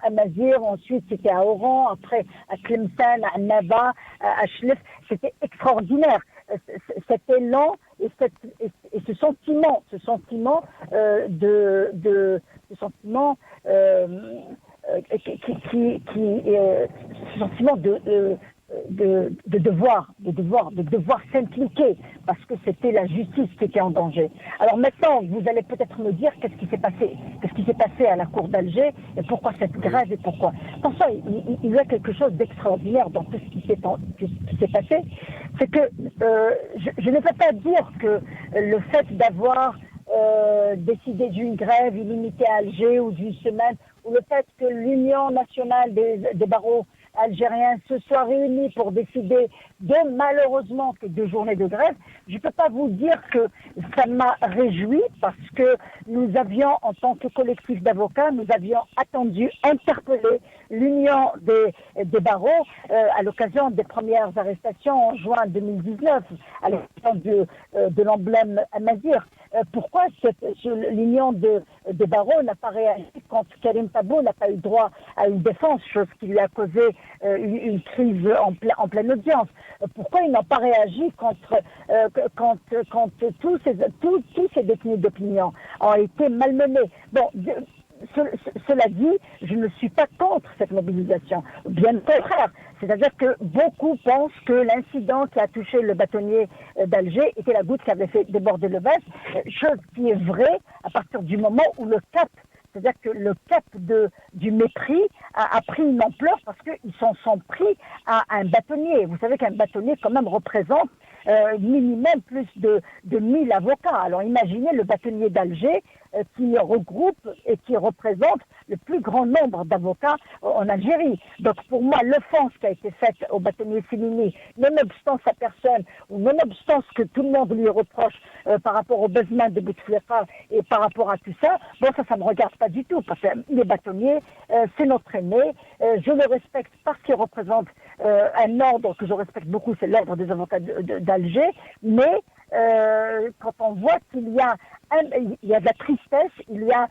Amazir. Ensuite, c'était à Oran, après à Tlemcen, à Nava, à Chlef. C'était extraordinaire. Cet élan et ce sentiment de devoir s'impliquer, parce que c'était la justice qui était en danger. Alors maintenant, vous allez peut-être me dire qu'est-ce qui s'est passé à la cour d'Alger, et pourquoi cette grève, et pourquoi. Attention, il y a quelque chose d'extraordinaire dans tout ce qui s'est passé, c'est que je ne veux pas dire que le fait d'avoir décidé d'une grève illimitée à Alger ou d'une semaine, ou le fait que l'Union nationale des barreaux algériens se soit réunis pour décider malheureusement que 2 journées de grève, je ne peux pas vous dire que ça m'a réjoui, parce que nous avions, en tant que collectif d'avocats, nous avions attendu, interpellé l'Union des barreaux à l'occasion des premières arrestations en juin 2019, à l'occasion de l'emblème Amazir. Pourquoi l'Union des barreaux n'a pas réagi quand Karim Tabou n'a pas eu droit à une défense, chose qui lui a causé une crise en pleine audience? Pourquoi ils n'ont pas réagi quand tous ces détenus d'opinion ont été malmenés? Bon, cela dit, je ne suis pas contre cette mobilisation, bien au contraire. C'est-à-dire que beaucoup pensent que l'incident qui a touché le bâtonnier d'Alger était la goutte qui avait fait déborder le vase, chose qui est vraie à partir du moment où le cap, c'est-à-dire que le cap du mépris a pris une ampleur, parce qu'ils s'en sont pris à un bâtonnier. Vous savez qu'un bâtonnier quand même représente minimum plus de 1000 avocats. Alors imaginez le bâtonnier d'Alger qui regroupe et qui représente le plus grand nombre d'avocats en Algérie. Donc pour moi, l'offense qui a été faite au bâtonnier Sémini, nonobstant sa personne, ou nonobstant ce que tout le monde lui reproche par rapport au besoin de Bouteflika et par rapport à tout ça, bon ça me regarde pas du tout, parce qu'il est bâtonnier, c'est notre aîné, je le respecte parce qu'il représente un ordre que je respecte beaucoup, c'est l'ordre des avocats d'Alger, mais quand on voit qu'il y a de la tristesse, il y a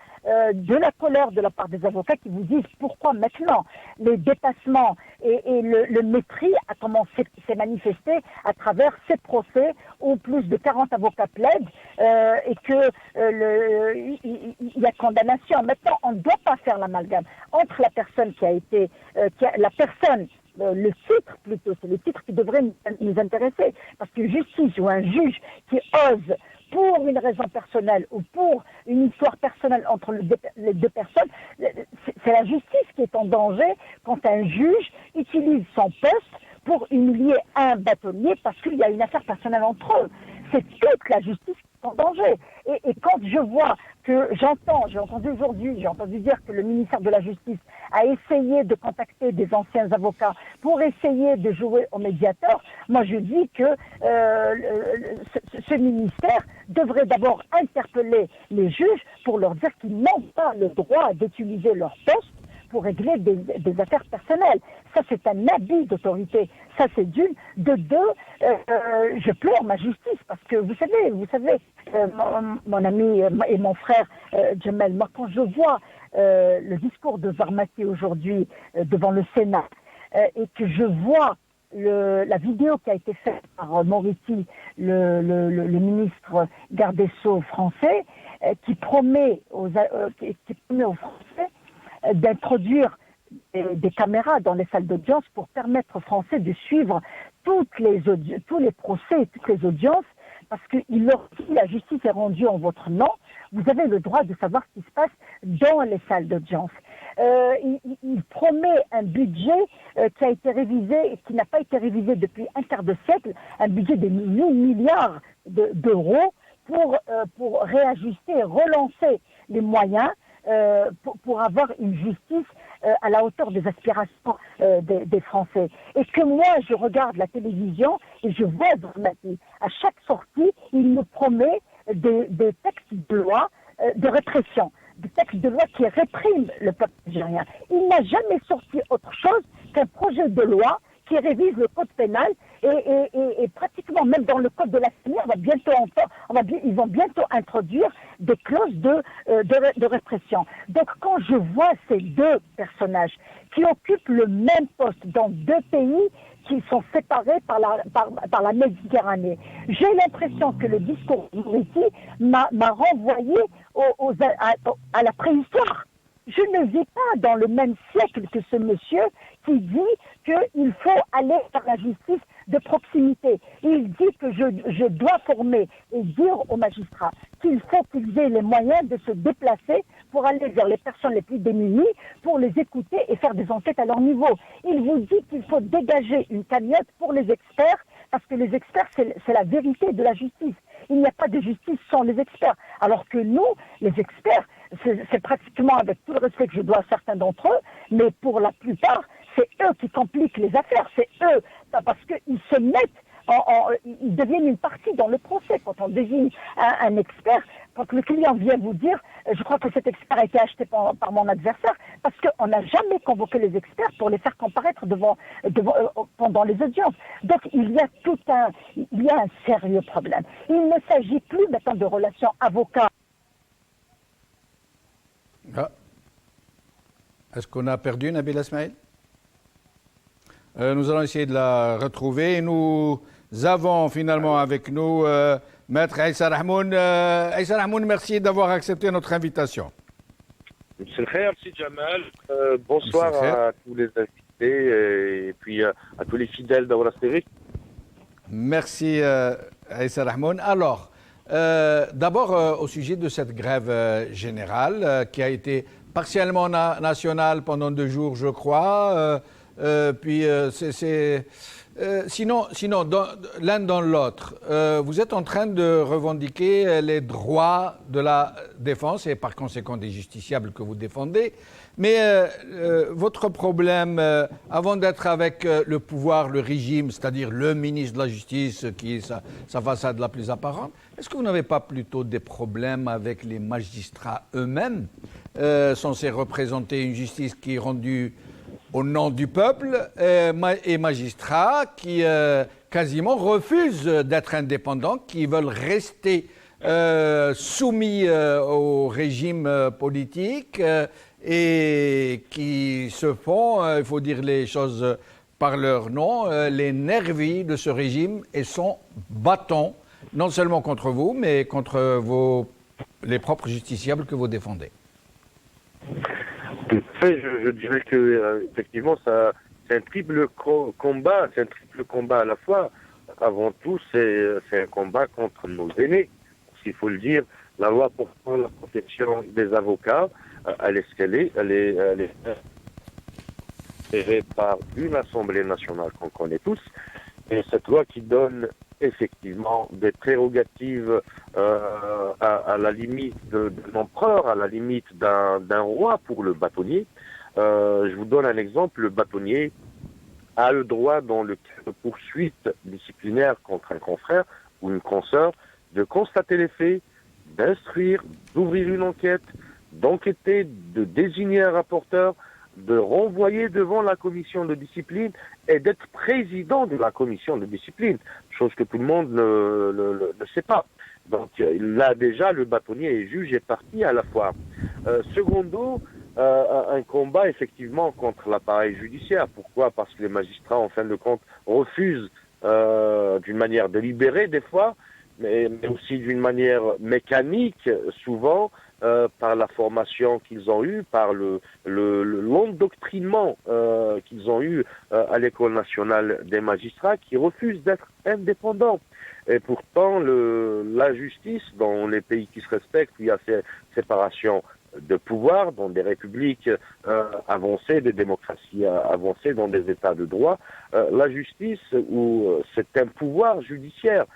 de la colère de la part des avocats qui vous disent pourquoi maintenant les dépassements et le mépris a commencé s'est manifesté à travers ces procès où plus de 40 avocats plaident et que il y a condamnation. Maintenant, on ne doit pas faire l'amalgame entre la personne qui a été la personne. Le titre plutôt, c'est le titre qui devrait nous intéresser, parce qu'une justice ou un juge qui ose pour une raison personnelle ou pour une histoire personnelle entre les deux personnes, c'est la justice qui est en danger quand un juge utilise son poste pour humilier un bâtonnier parce qu'il y a une affaire personnelle entre eux. C'est toute la justice qui est en danger. Et quand je vois que j'ai entendu aujourd'hui, j'ai entendu dire que le ministère de la Justice a essayé de contacter des anciens avocats pour essayer de jouer au médiateur, moi je dis que ce ministère devrait d'abord interpeller les juges pour leur dire qu'ils n'ont pas le droit d'utiliser leur poste pour régler des affaires personnelles. Ça, c'est un abus d'autorité. Ça, c'est d'une. De deux, je pleure ma justice parce que, vous savez, mon ami et mon frère Djamel, moi, quand je vois le discours de Varmati aujourd'hui devant le Sénat et que je vois la vidéo qui a été faite par Moriti, le ministre garde des Sceaux français, qui promet aux Français d'introduire des caméras dans les salles d'audience pour permettre aux Français de suivre tous les procès et toutes les audiences, parce que si la justice est rendue en votre nom, vous avez le droit de savoir ce qui se passe dans les salles d'audience. Il promet un budget qui a été révisé et qui n'a pas été révisé depuis un quart de siècle, un budget de 1000 milliards d'euros pour réajuster et relancer les moyens pour avoir une justice à la hauteur des aspirations des Français. Et que moi, je regarde la télévision et je vois Varmati, à chaque sortie, il nous promet des textes de loi de répression, des textes de loi qui répriment le peuple algérien. Il n'a jamais sorti autre chose qu'un projet de loi qui révise le code pénal et pratiquement même dans le code de la famille, ils vont bientôt introduire des clauses de répression. Donc quand je vois ces deux personnages qui occupent le même poste dans deux pays qui sont séparés par la Méditerranée, j'ai l'impression que le discours de Moriti m'a renvoyé à la préhistoire. Je ne vis pas dans le même siècle que ce monsieur qui dit qu'il faut aller vers la justice de proximité. Il dit que je dois former et dire aux magistrats qu'il faut qu'ils aient les moyens de se déplacer pour aller vers les personnes les plus démunies, pour les écouter et faire des enquêtes à leur niveau. Il vous dit qu'il faut dégager une cagnotte pour les experts, parce que les experts, c'est la vérité de la justice. Il n'y a pas de justice sans les experts. Alors que nous, les experts, c'est pratiquement, avec tout le respect que je dois à certains d'entre eux, mais pour la plupart, c'est eux qui compliquent les affaires, c'est eux, parce qu'ils se mettent, ils deviennent une partie dans le procès. Quand on désigne un expert, quand le client vient vous dire, je crois que cet expert a été acheté par mon adversaire, parce qu'on n'a jamais convoqué les experts pour les faire comparaître pendant les audiences. Donc il y a un sérieux problème. Il ne s'agit plus maintenant de relations avocat. Ah. Est-ce qu'on a perdu Nabil Ismail? Nous allons essayer de la retrouver. Nous avons finalement avec nous Maître Aïssa Rahmoun. Aïssa Rahmoun, merci d'avoir accepté notre invitation. Monsieur Jamal, bonsoir à tous les invités et puis à tous les fidèles d'Awra TV. Merci Aïssa Rahmoun. Alors, d'abord au sujet de cette grève générale qui a été partiellement nationale pendant 2 jours, je crois. Sinon, l'un dans l'autre, vous êtes en train de revendiquer les droits de la défense et par conséquent des justiciables que vous défendez. Mais votre problème, avant d'être avec le pouvoir, le régime, c'est-à-dire le ministre de la Justice, qui est sa façade la plus apparente, est-ce que vous n'avez pas plutôt des problèmes avec les magistrats eux-mêmes, censés représenter une justice qui est rendue au nom du peuple, et magistrats qui quasiment refusent d'être indépendants, qui veulent rester soumis au régime politique et qui se font, il faut dire les choses par leur nom, les nervis de ce régime et son bâton, non seulement contre vous, mais contre les propres justiciables que vous défendez. Tout à fait, je dirais que effectivement, c'est un triple combat, c'est un triple combat à la fois. Avant tout, c'est un combat contre nos aînés. S'il faut le dire, la loi portant la protection des avocats, elle est ce qu'elle est. Elle est gérée par une Assemblée nationale qu'on connaît tous. Et cette loi qui donne effectivement des prérogatives à la limite de l'empereur, à la limite d'un roi pour le bâtonnier. Je vous donne un exemple. Le bâtonnier a le droit, dans le cas de poursuite disciplinaire contre un confrère ou une consoeur, de constater les faits, d'instruire, d'ouvrir une enquête, d'enquêter, de désigner un rapporteur, de renvoyer devant la commission de discipline et d'être président de la commission de discipline, chose que tout le monde ne sait pas. Donc là déjà, le bâtonnier est juge et partie à la fois. Secondo, un combat effectivement contre l'appareil judiciaire. Pourquoi? Parce que les magistrats, en fin de compte, refusent d'une manière délibérée des fois, mais aussi d'une manière mécanique souvent, par la formation qu'ils ont eue, par le l'endoctrinement qu'ils ont eu à l'École nationale des magistrats, qui refusent d'être indépendants. Et pourtant, la justice, dans les pays qui se respectent, il y a cette séparation de pouvoir, dans des républiques avancées, des démocraties avancées, dans des États de droit. La justice, c'est un pouvoir judiciaire.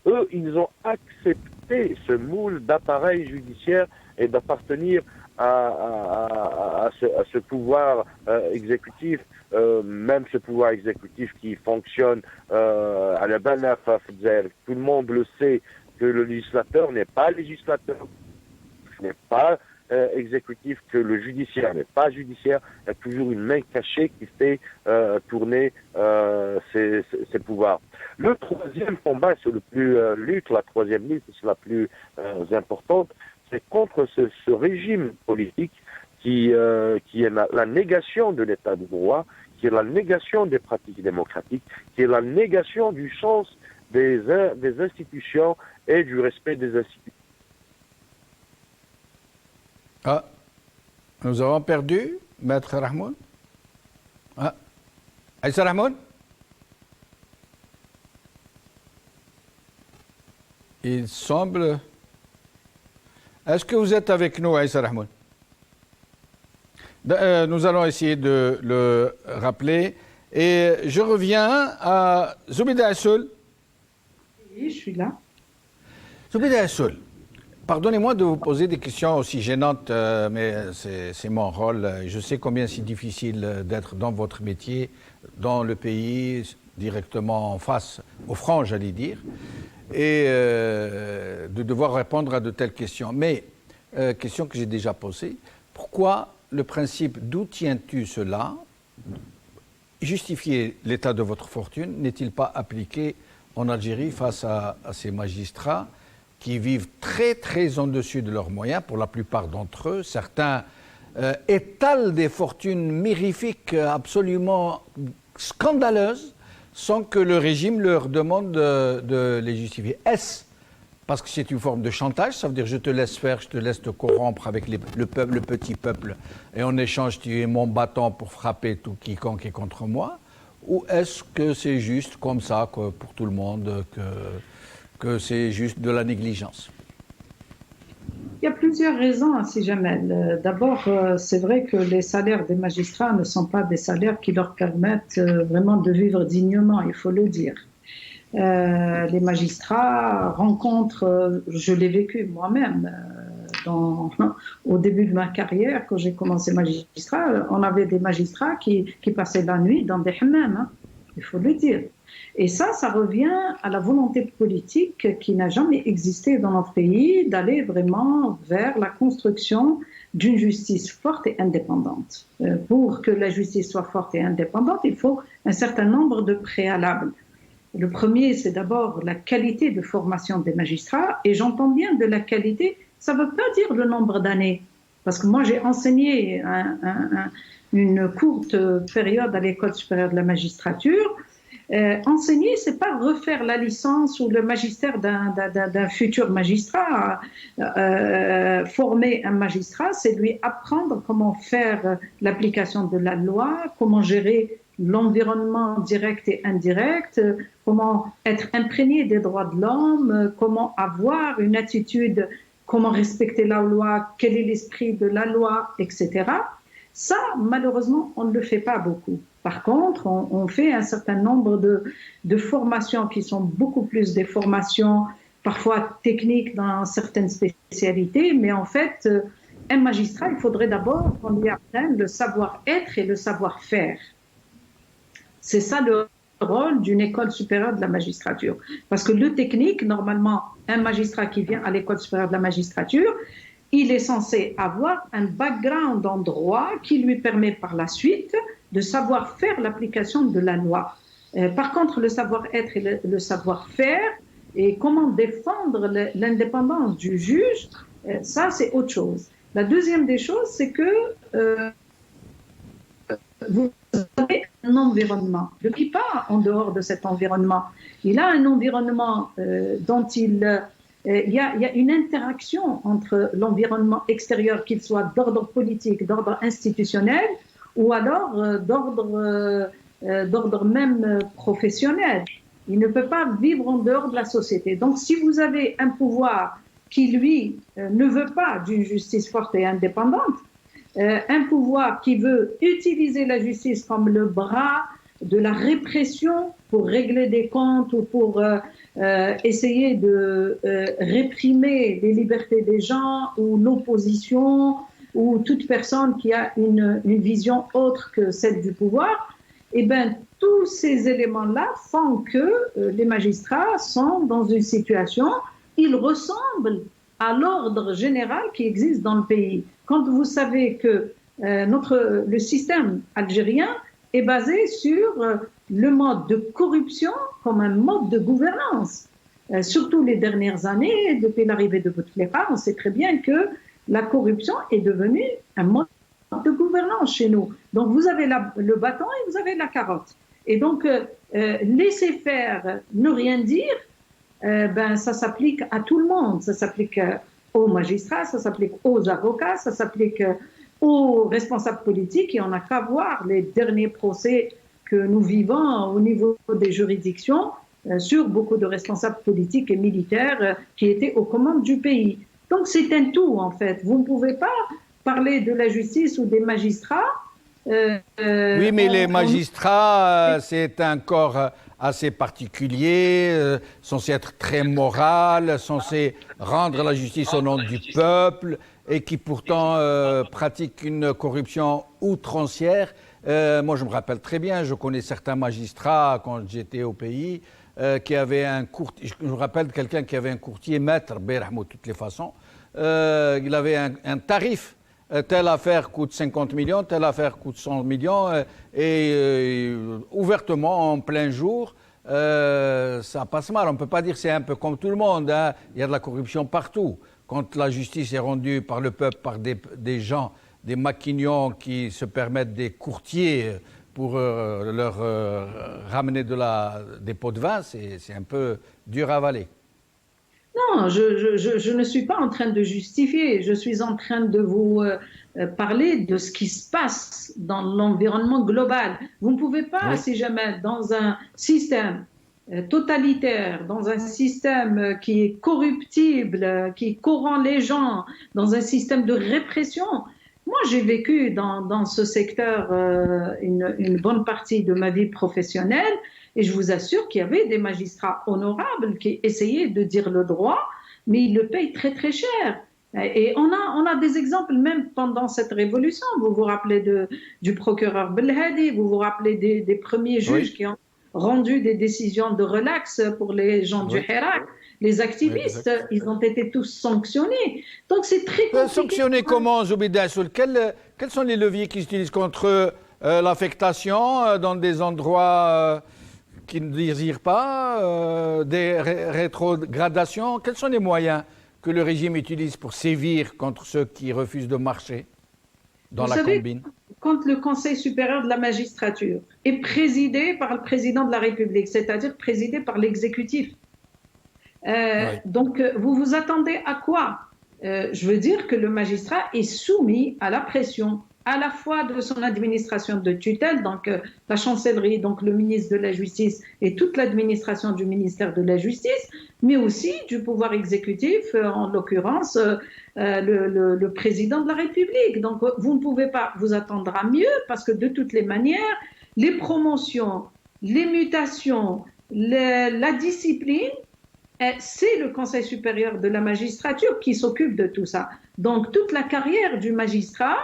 Eux, ils ont accepté ce moule d'appareil judiciaire et d'appartenir à ce pouvoir exécutif, même ce pouvoir exécutif qui fonctionne à la Banaf, tout le monde le sait, que le législateur n'est pas législateur, n'est pas exécutif, que le judiciaire n'est pas judiciaire. Il y a toujours une main cachée qui fait tourner ces pouvoirs. Le troisième combat, c'est le plus la troisième lutte, c'est la plus importante, c'est contre ce régime politique qui est la négation de l'état de droit, qui est la négation des pratiques démocratiques, qui est la négation du sens des institutions et du respect des institutions. Ah, nous avons perdu Maître Rahmoun. Ah, Aïssa Rahmoun. Il semble... Est-ce que vous êtes avec nous, Aïssa Rahmoun? Nous allons essayer de le rappeler. Et je reviens à Zoubida Assoul. Oui, je suis là. Zoubida Assoul, pardonnez-moi de vous poser des questions aussi gênantes, mais c'est mon rôle. Je sais combien c'est difficile d'être dans votre métier, dans le pays, directement en face, au front, j'allais dire, et de devoir répondre à de telles questions. Mais, question que j'ai déjà posée, pourquoi le principe d'où tiens-tu cela, justifier l'état de votre fortune, n'est-il pas appliqué en Algérie face à ces magistrats qui vivent très très en dessus de leurs moyens, pour la plupart d'entre eux. Certains étalent des fortunes mirifiques absolument scandaleuses sans que le régime leur demande de les justifier. Est-ce parce que c'est une forme de chantage, ça veut dire je te laisse faire, je te laisse te corrompre avec le petit peuple, et en échange tu es mon bâton pour frapper tout quiconque est contre moi? Ou est-ce que c'est juste comme ça pour tout le monde, que c'est juste de la négligence? Il y a plusieurs raisons, si jamais. D'abord, c'est vrai que les salaires des magistrats ne sont pas des salaires qui leur permettent vraiment de vivre dignement, il faut le dire. Les magistrats rencontrent, je l'ai vécu moi-même, au début de ma carrière, quand j'ai commencé magistrat, on avait des magistrats qui passaient la nuit dans des hammams, hein, il faut le dire. Et ça revient à la volonté politique qui n'a jamais existé dans notre pays d'aller vraiment vers la construction d'une justice forte et indépendante. Pour que la justice soit forte et indépendante, il faut un certain nombre de préalables. Le premier, c'est d'abord la qualité de formation des magistrats, et j'entends bien de la qualité, ça ne veut pas dire le nombre d'années, parce que moi j'ai enseigné une courte période à l'École supérieure de la magistrature. Enseigner, c'est pas refaire la licence ou le magistère d'un futur magistrat. Former un magistrat, c'est lui apprendre comment faire l'application de la loi, comment gérer l'environnement direct et indirect, comment être imprégné des droits de l'homme, comment avoir une attitude, comment respecter la loi, quel est l'esprit de la loi, etc. Ça, malheureusement, on ne le fait pas beaucoup. Par contre, on fait un certain nombre de formations qui sont beaucoup plus des formations parfois techniques dans certaines spécialités, mais en fait, un magistrat, il faudrait d'abord qu'on lui apprenne le savoir-être et le savoir-faire. C'est ça le rôle d'une école supérieure de la magistrature. Parce que le technique, normalement, un magistrat qui vient à l'école supérieure de la magistrature, il est censé avoir un background en droit qui lui permet par la suite de savoir faire l'application de la loi. Par contre, le savoir-être et le savoir-faire et comment défendre l'indépendance du juge, ça c'est autre chose. La deuxième des choses, c'est que vous avez un environnement. Je ne vis pas en dehors de cet environnement. Il a un environnement dont il y a une interaction entre l'environnement extérieur, qu'il soit d'ordre politique, d'ordre institutionnel, ou alors d'ordre même professionnel. Il ne peut pas vivre en dehors de la société. Donc, si vous avez un pouvoir qui, lui, ne veut pas d'une justice forte et indépendante, un pouvoir qui veut utiliser la justice comme le bras de la répression pour régler des comptes ou pour essayer de réprimer les libertés des gens ou l'opposition ou toute personne qui a une vision autre que celle du pouvoir, eh bien, tous ces éléments-là font que les magistrats sont dans une situation, ils ressemblent à l'ordre général qui existe dans le pays. Quand vous savez que le système algérien est basé sur le mode de corruption comme un mode de gouvernance. Surtout les dernières années, depuis l'arrivée de Bouteflika, on sait très bien que la corruption est devenue un mode de gouvernance chez nous. Donc vous avez le bâton et vous avez la carotte. Et donc laisser faire, ne rien dire, ça s'applique à tout le monde. Ça s'applique aux magistrats, ça s'applique aux avocats, ça s'applique aux responsables politiques. Et on n'a qu'à voir les derniers procès que nous vivons au niveau des juridictions sur beaucoup de responsables politiques et militaires qui étaient aux commandes du pays. Donc c'est un tout en fait. Vous ne pouvez pas parler de la justice ou des magistrats. Oui, mais les magistrats, c'est un corps assez particulier, censé être très moral, censé rendre la justice au nom du peuple et qui pourtant pratique une corruption outrancière. Moi, je me rappelle très bien, je connais certains magistrats quand j'étais au pays qui avaient un courtier. Je me rappelle de quelqu'un qui avait un courtier maître, Berahmou de toutes les façons. Il avait un tarif. Telle affaire coûte 50 millions, telle affaire coûte 100 millions, et ouvertement, en plein jour, ça passe mal. On ne peut pas dire que c'est un peu comme tout le monde, hein. Il y a de la corruption partout. Quand la justice est rendue par le peuple, par des gens, des maquignons qui se permettent des courtiers pour leur ramener des pots de vin, c'est un peu dur à avaler. Non, je ne suis pas en train de justifier, je suis en train de vous parler de ce qui se passe dans l'environnement global. Vous ne pouvez pas, si jamais, dans un système totalitaire, dans un système qui est corruptible, qui corrompt les gens, dans un système de répression. Moi, j'ai vécu dans ce secteur une bonne partie de ma vie professionnelle et je vous assure qu'il y avait des magistrats honorables qui essayaient de dire le droit, mais ils le payent très très cher. Et on a des exemples même pendant cette révolution. Vous vous rappelez du procureur Belhadi, vous vous rappelez des premiers juges qui ont rendu des décisions de relax pour les gens du Hirak. Les activistes, ils ont été tous sanctionnés. Donc c'est très compliqué. Sanctionnés comment, Zoubida Assoul? Quels sont les leviers qu'ils utilisent contre l'affectation dans des endroits qui ne désirent pas, des rétrogradations? Quels sont les moyens que le régime utilise pour sévir contre ceux qui refusent de marcher dans la combine? Quand le Conseil supérieur de la magistrature est présidé par le président de la République, c'est-à-dire présidé par l'exécutif, donc vous vous attendez à quoi? Je veux dire que le magistrat est soumis à la pression à la fois de son administration de tutelle, donc la chancellerie, donc le ministre de la Justice et toute l'administration du ministère de la Justice, mais aussi du pouvoir exécutif, en l'occurrence le président de la République. Donc vous ne pouvez pas vous attendre à mieux parce que de toutes les manières, les promotions, les mutations, la discipline, c'est le Conseil supérieur de la magistrature qui s'occupe de tout ça. Donc toute la carrière du magistrat,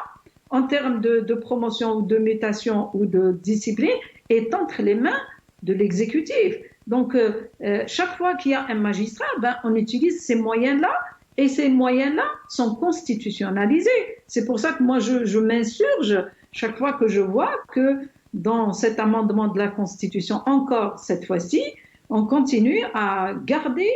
en termes de promotion ou de mutation ou de discipline, est entre les mains de l'exécutif. Donc, chaque fois qu'il y a un magistrat, on utilise ces moyens-là, et ces moyens-là sont constitutionnalisés. C'est pour ça que moi, je m'insurge chaque fois que je vois que dans cet amendement de la Constitution, encore cette fois-ci, on continue à garder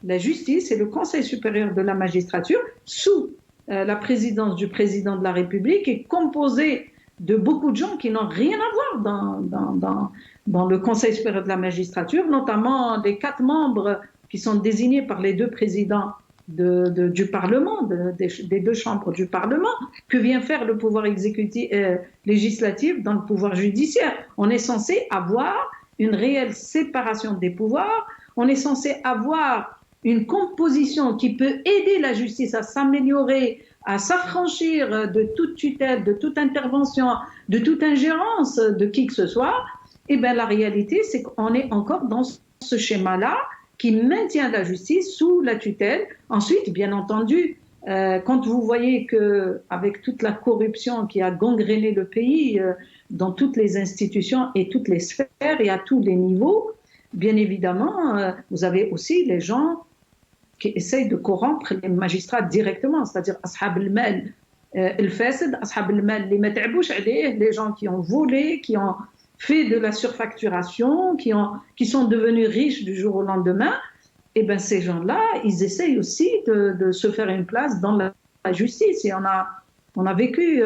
la justice et le Conseil supérieur de la magistrature sous la présidence du président de la République est composée de beaucoup de gens qui n'ont rien à voir dans le Conseil supérieur de la magistrature, notamment les 4 membres qui sont désignés par les 2 présidents du Parlement, des 2 chambres du Parlement. Que vient faire le pouvoir exécutif, législatif dans le pouvoir judiciaire? On est censé avoir une réelle séparation des pouvoirs, on est censé avoir une composition qui peut aider la justice à s'améliorer, à s'affranchir de toute tutelle, de toute intervention, de toute ingérence de qui que ce soit. Eh bien, la réalité, c'est qu'on est encore dans ce schéma-là qui maintient la justice sous la tutelle. Ensuite, bien entendu, quand vous voyez qu'avec toute la corruption qui a gangréné le pays dans toutes les institutions et toutes les sphères et à tous les niveaux, bien évidemment, vous avez aussi les gens qui essayent de corrompre les magistrats directement, c'est-à-dire ashab al-mal al-fasid, ashab al-mal li ma ta'boush alayh, les gens qui ont volé, qui ont fait de la surfacturation, qui sont devenus riches du jour au lendemain. Et bien ces gens-là, ils essayent aussi de se faire une place dans la justice. Et on a vécu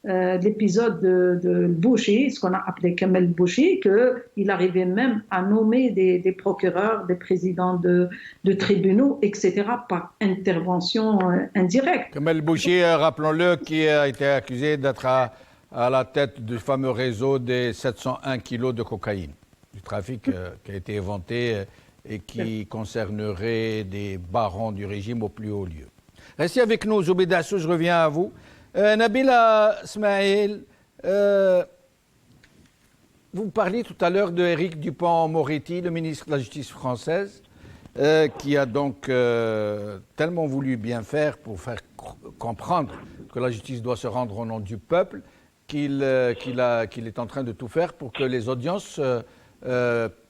l'épisode de Bouchi, ce qu'on a appelé Kamel Bouchi, qu'il arrivait même à nommer des procureurs, des présidents de tribunaux, etc., par intervention indirecte. Kamel Bouchi, rappelons-le, qui a été accusé d'être à la tête du fameux réseau des 701 kilos de cocaïne, du trafic qui a été éventé et qui concernerait des barons du régime au plus haut lieu. Restez avec nous, Zoubida Assoul, je reviens à vous. Nabila Smaïl, vous parliez tout à l'heure de Éric Dupond-Moretti, le ministre de la Justice française, qui a donc tellement voulu bien faire pour faire comprendre que la justice doit se rendre au nom du peuple, qu'il est en train de tout faire pour que les audiences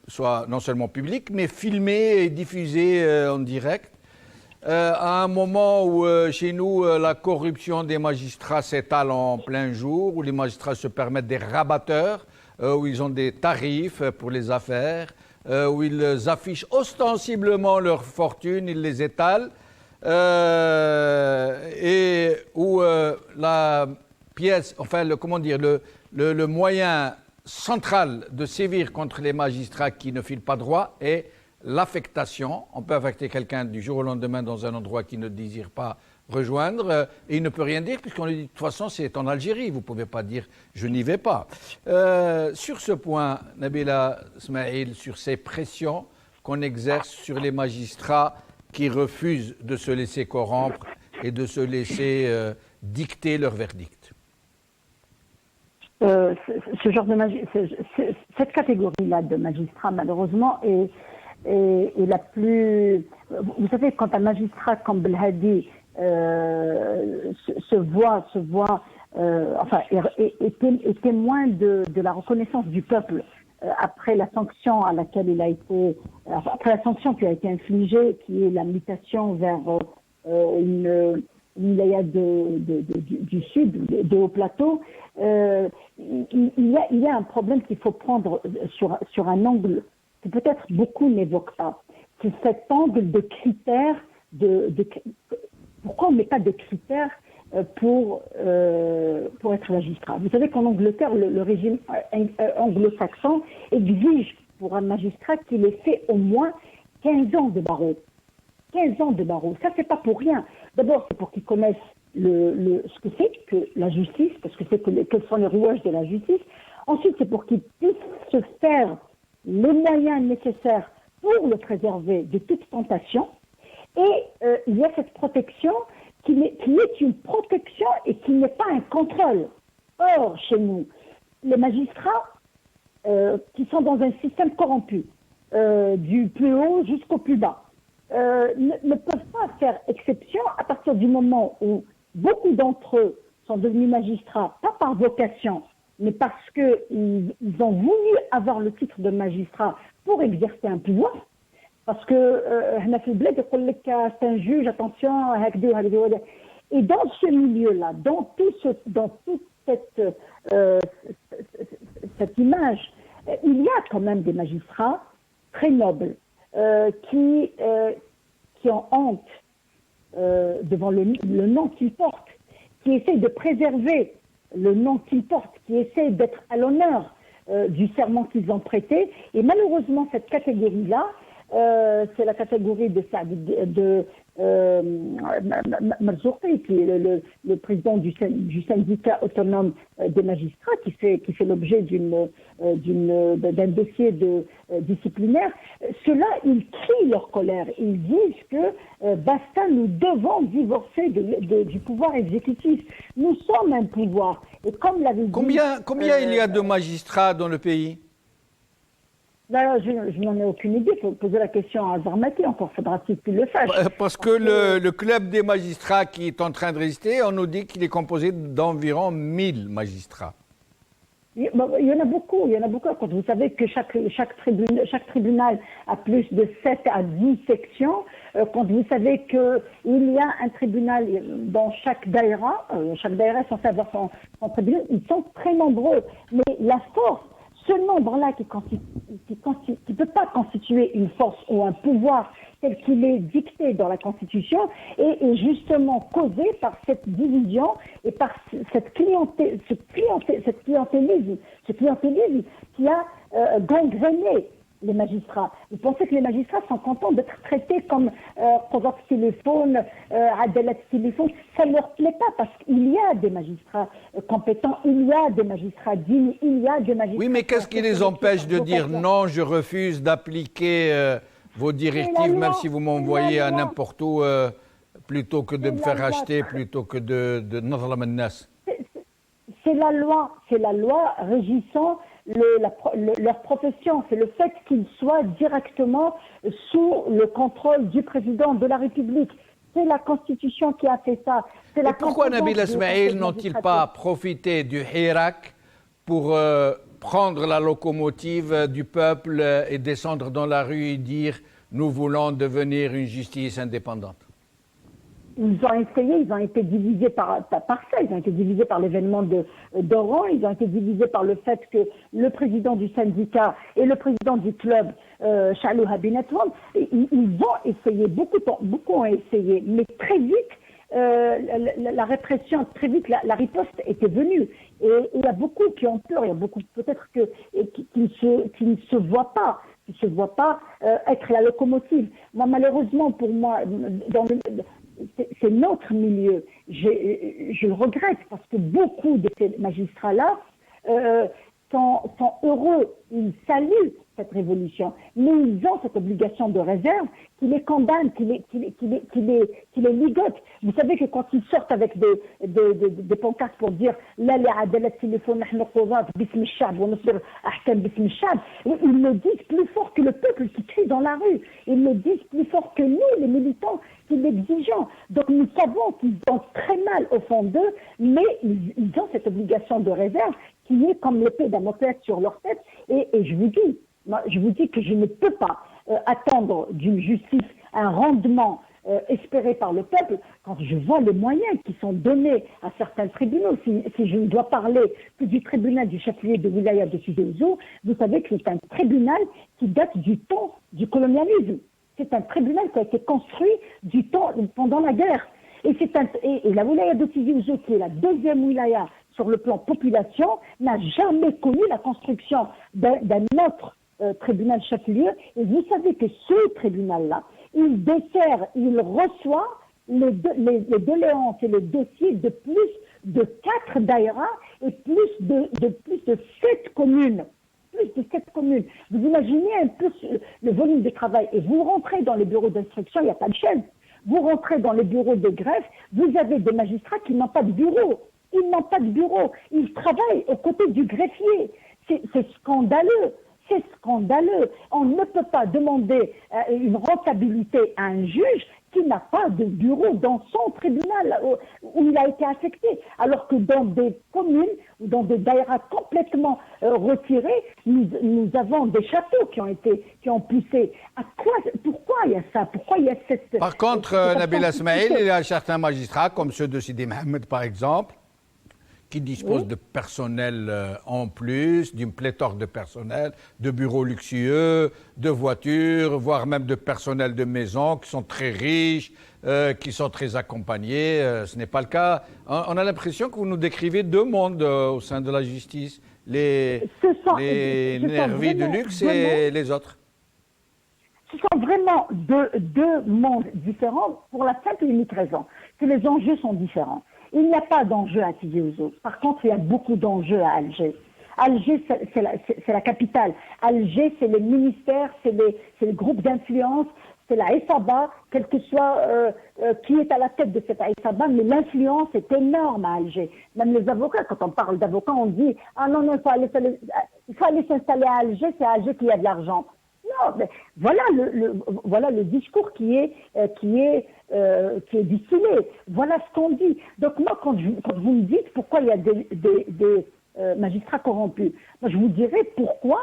soient non seulement publiques, mais filmées et diffusées en direct. À un moment où chez nous la corruption des magistrats s'étale en plein jour, où les magistrats se permettent des rabatteurs, où ils ont des tarifs pour les affaires, où ils affichent ostensiblement leur fortune, ils les étalent, et où la pièce, enfin le moyen central de sévir contre les magistrats qui ne filent pas droit est l'affectation. On peut affecter quelqu'un du jour au lendemain dans un endroit qui ne désire pas rejoindre et il ne peut rien dire puisqu'on lui dit de toute façon c'est en Algérie, vous ne pouvez pas dire je n'y vais pas. Sur ce point, Nabila Smaïl, sur ces pressions qu'on exerce sur les magistrats qui refusent de se laisser corrompre et de se laisser dicter leur verdict. Ce genre de cette catégorie-là de magistrats, malheureusement, est la plus. Vous savez, quand un magistrat comme Belhadi se voit, enfin, est témoin de la reconnaissance du peuple après la sanction à laquelle il a été, après la sanction qui a été infligée, qui est la mutation vers une wilaya du sud, des hauts plateaux, il y a un problème qu'il faut prendre sur un angle que peut-être beaucoup n'évoquent pas. C'est cet angle de critères pourquoi on ne met pas de critères pour être magistrat. Vous savez qu'en Angleterre, le régime anglo-saxon exige pour un magistrat qu'il ait fait au moins 15 ans de barreau. 15 ans de barreau, ça c'est pas pour rien. D'abord, c'est pour qu'ils connaissent ce que c'est que la justice, parce que quels sont les rouages de la justice. Ensuite, c'est pour qu'ils puissent se faire les moyens nécessaires pour le préserver de toute tentation. Et il y a cette protection qui est une protection et qui n'est pas un contrôle. Or, chez nous, les magistrats qui sont dans un système corrompu, du plus haut jusqu'au plus bas, ne peuvent pas faire exception à partir du moment où beaucoup d'entre eux sont devenus magistrats, pas par vocation, mais parce qu'ils ont voulu avoir le titre de magistrat pour exercer un pouvoir. Parce que c'est un juge, attention, et dans ce milieu-là, dans toute cette image, il y a quand même des magistrats très nobles qui ont honte devant le nom qu'ils portent, qui essayent de préserver le nom qu'ils portent, qui essayent d'être à l'honneur du serment qu'ils ont prêté. Et malheureusement, cette catégorie-là, c'est la catégorie de Marzoukhi, qui est le président du syndicat autonome des magistrats, qui fait l'objet d'un dossier disciplinaire. Ceux-là, ils crient leur colère. Ils disent que basta, nous devons divorcer du pouvoir exécutif. Nous sommes un pouvoir. Et comme l'avait dit, combien il y a de magistrats dans le pays? Là, je n'en ai aucune idée. Il faut poser la question à Zarmati, encore faudra-t-il qu'il le sache. Parce que le club des magistrats qui est en train de résister, on nous dit qu'il est composé d'environ 1000 magistrats. Il y en a beaucoup. Quand vous savez que chaque tribunal a plus de 7 à 10 sections, quand vous savez qu'il y a un tribunal dans chaque daïra est censé avoir son tribunal, ils sont très nombreux. Mais la force, ce nombre-là qui ne peut pas constituer une force ou un pouvoir tel qu'il est dicté dans la Constitution est justement causé par cette division et par ce clientélisme qui a gangréné les magistrats. Vous pensez que les magistrats sont contents d'être traités comme Qadaf téléphone, Adalat téléphone? Ça ne leur plaît pas parce qu'il y a des magistrats compétents, il y a des magistrats dignes, il y a des magistrats... Oui, mais qu'est-ce qui les empêche de dire non, je refuse d'appliquer vos directives, même si vous m'envoyez à n'importe où, plutôt que de me faire acheter, plutôt que de Nadhlam al-Nas? C'est la loi régissant leur profession. C'est le fait qu'ils soient directement sous le contrôle du président de la République. C'est la Constitution qui a fait ça. Et pourquoi Nabila Smaïl n'ont-ils pas profité du Hirak pour prendre la locomotive du peuple et descendre dans la rue et dire « nous voulons devenir une justice indépendante » ? Ils ont essayé, ils ont été divisés par ça, ils ont été divisés par l'événement d'Oran, ils ont été divisés par le fait que le président du syndicat et le président du club, Chalou Habinatouam, ils ont essayé, beaucoup ont essayé, mais très vite, la répression, très vite, la riposte était venue. Et il y a beaucoup qui ont peur, il y a beaucoup peut-être qui ne se voient pas être la locomotive. Moi, malheureusement, pour moi, c'est notre milieu. Je le regrette parce que beaucoup de ces magistrats-là sont heureux, ils saluent cette révolution, mais ils ont cette obligation de réserve qui les condamne, qui les ligote. Vous savez que quand ils sortent avec des pancartes pour dire لا لعدالة التليفون نحن قضاة باسم الشعب ونصدر أحكام باسم الشعب, ils le disent plus fort que le peuple qui crie dans la rue. Ils le disent plus fort que nous, les militants, qui l'exigeons. Donc nous savons qu'ils ont très mal au fond d'eux, mais ils ont cette obligation de réserve qui est comme l'épée Damoclès sur leur tête. Et je vous dis que je ne peux pas attendre d'une justice un rendement espéré par le peuple quand je vois les moyens qui sont donnés à certains tribunaux. Si je ne dois parler que du tribunal du chef-lieu de Wilaya de Sidi Ouzou, vous savez que c'est un tribunal qui date du temps du colonialisme. C'est un tribunal qui a été construit pendant la guerre. Et la Wilaya de Sidi Ouzou, qui est la deuxième Wilaya sur le plan population, n'a jamais connu la construction d'un autre tribunal chef-lieu. Et vous savez que ce tribunal-là, il dessert, il reçoit les doléances et les dossiers de plus de 4 daïras et plus de 7 communes. Plus de 7 communes. Vous imaginez un peu le volume de travail. Et vous rentrez dans les bureaux d'instruction, il n'y a pas de chaise. Vous rentrez dans les bureaux de greffe, vous avez des magistrats qui n'ont pas de bureau. Ils n'ont pas de bureau. Ils travaillent aux côtés du greffier. C'est scandaleux. C'est scandaleux. On ne peut pas demander une rentabilité à un juge qui n'a pas de bureau dans son tribunal où il a été affecté. Alors que dans des communes ou dans des daïras complètement retirés, nous avons des châteaux qui ont poussé. Pourquoi il y a ça? Pourquoi il y a cette... Par contre, Nabila Smaïl, il y a certains magistrats, comme ceux de Sidi Mohamed par exemple, qui disposent de personnel en plus, d'une pléthore de personnel, de bureaux luxueux, de voitures, voire même de personnel de maison, qui sont très riches, qui sont très accompagnés. Ce n'est pas le cas. On a l'impression que vous nous décrivez deux mondes au sein de la justice, les nervis de luxe et les autres. Ce sont vraiment deux mondes différents pour la simple et unique raison que les enjeux sont différents. Il n'y a pas d'enjeu à Sidi Ouzou. Par contre, il y a beaucoup d'enjeux à Alger. Alger, c'est la capitale. Alger, c'est les ministères, c'est le groupe d'influence, c'est la Issaba, quel que soit qui est à la tête de cette Issaba, mais l'influence est énorme à Alger. Même les avocats, quand on parle d'avocats, on dit « Ah non, il faut aller s'installer à Alger, c'est à Alger qu'il y a de l'argent ». Non, mais voilà le discours qui est distillé. Voilà ce qu'on dit. Donc moi, quand vous me dites pourquoi il y a des magistrats corrompus, moi je vous dirais pourquoi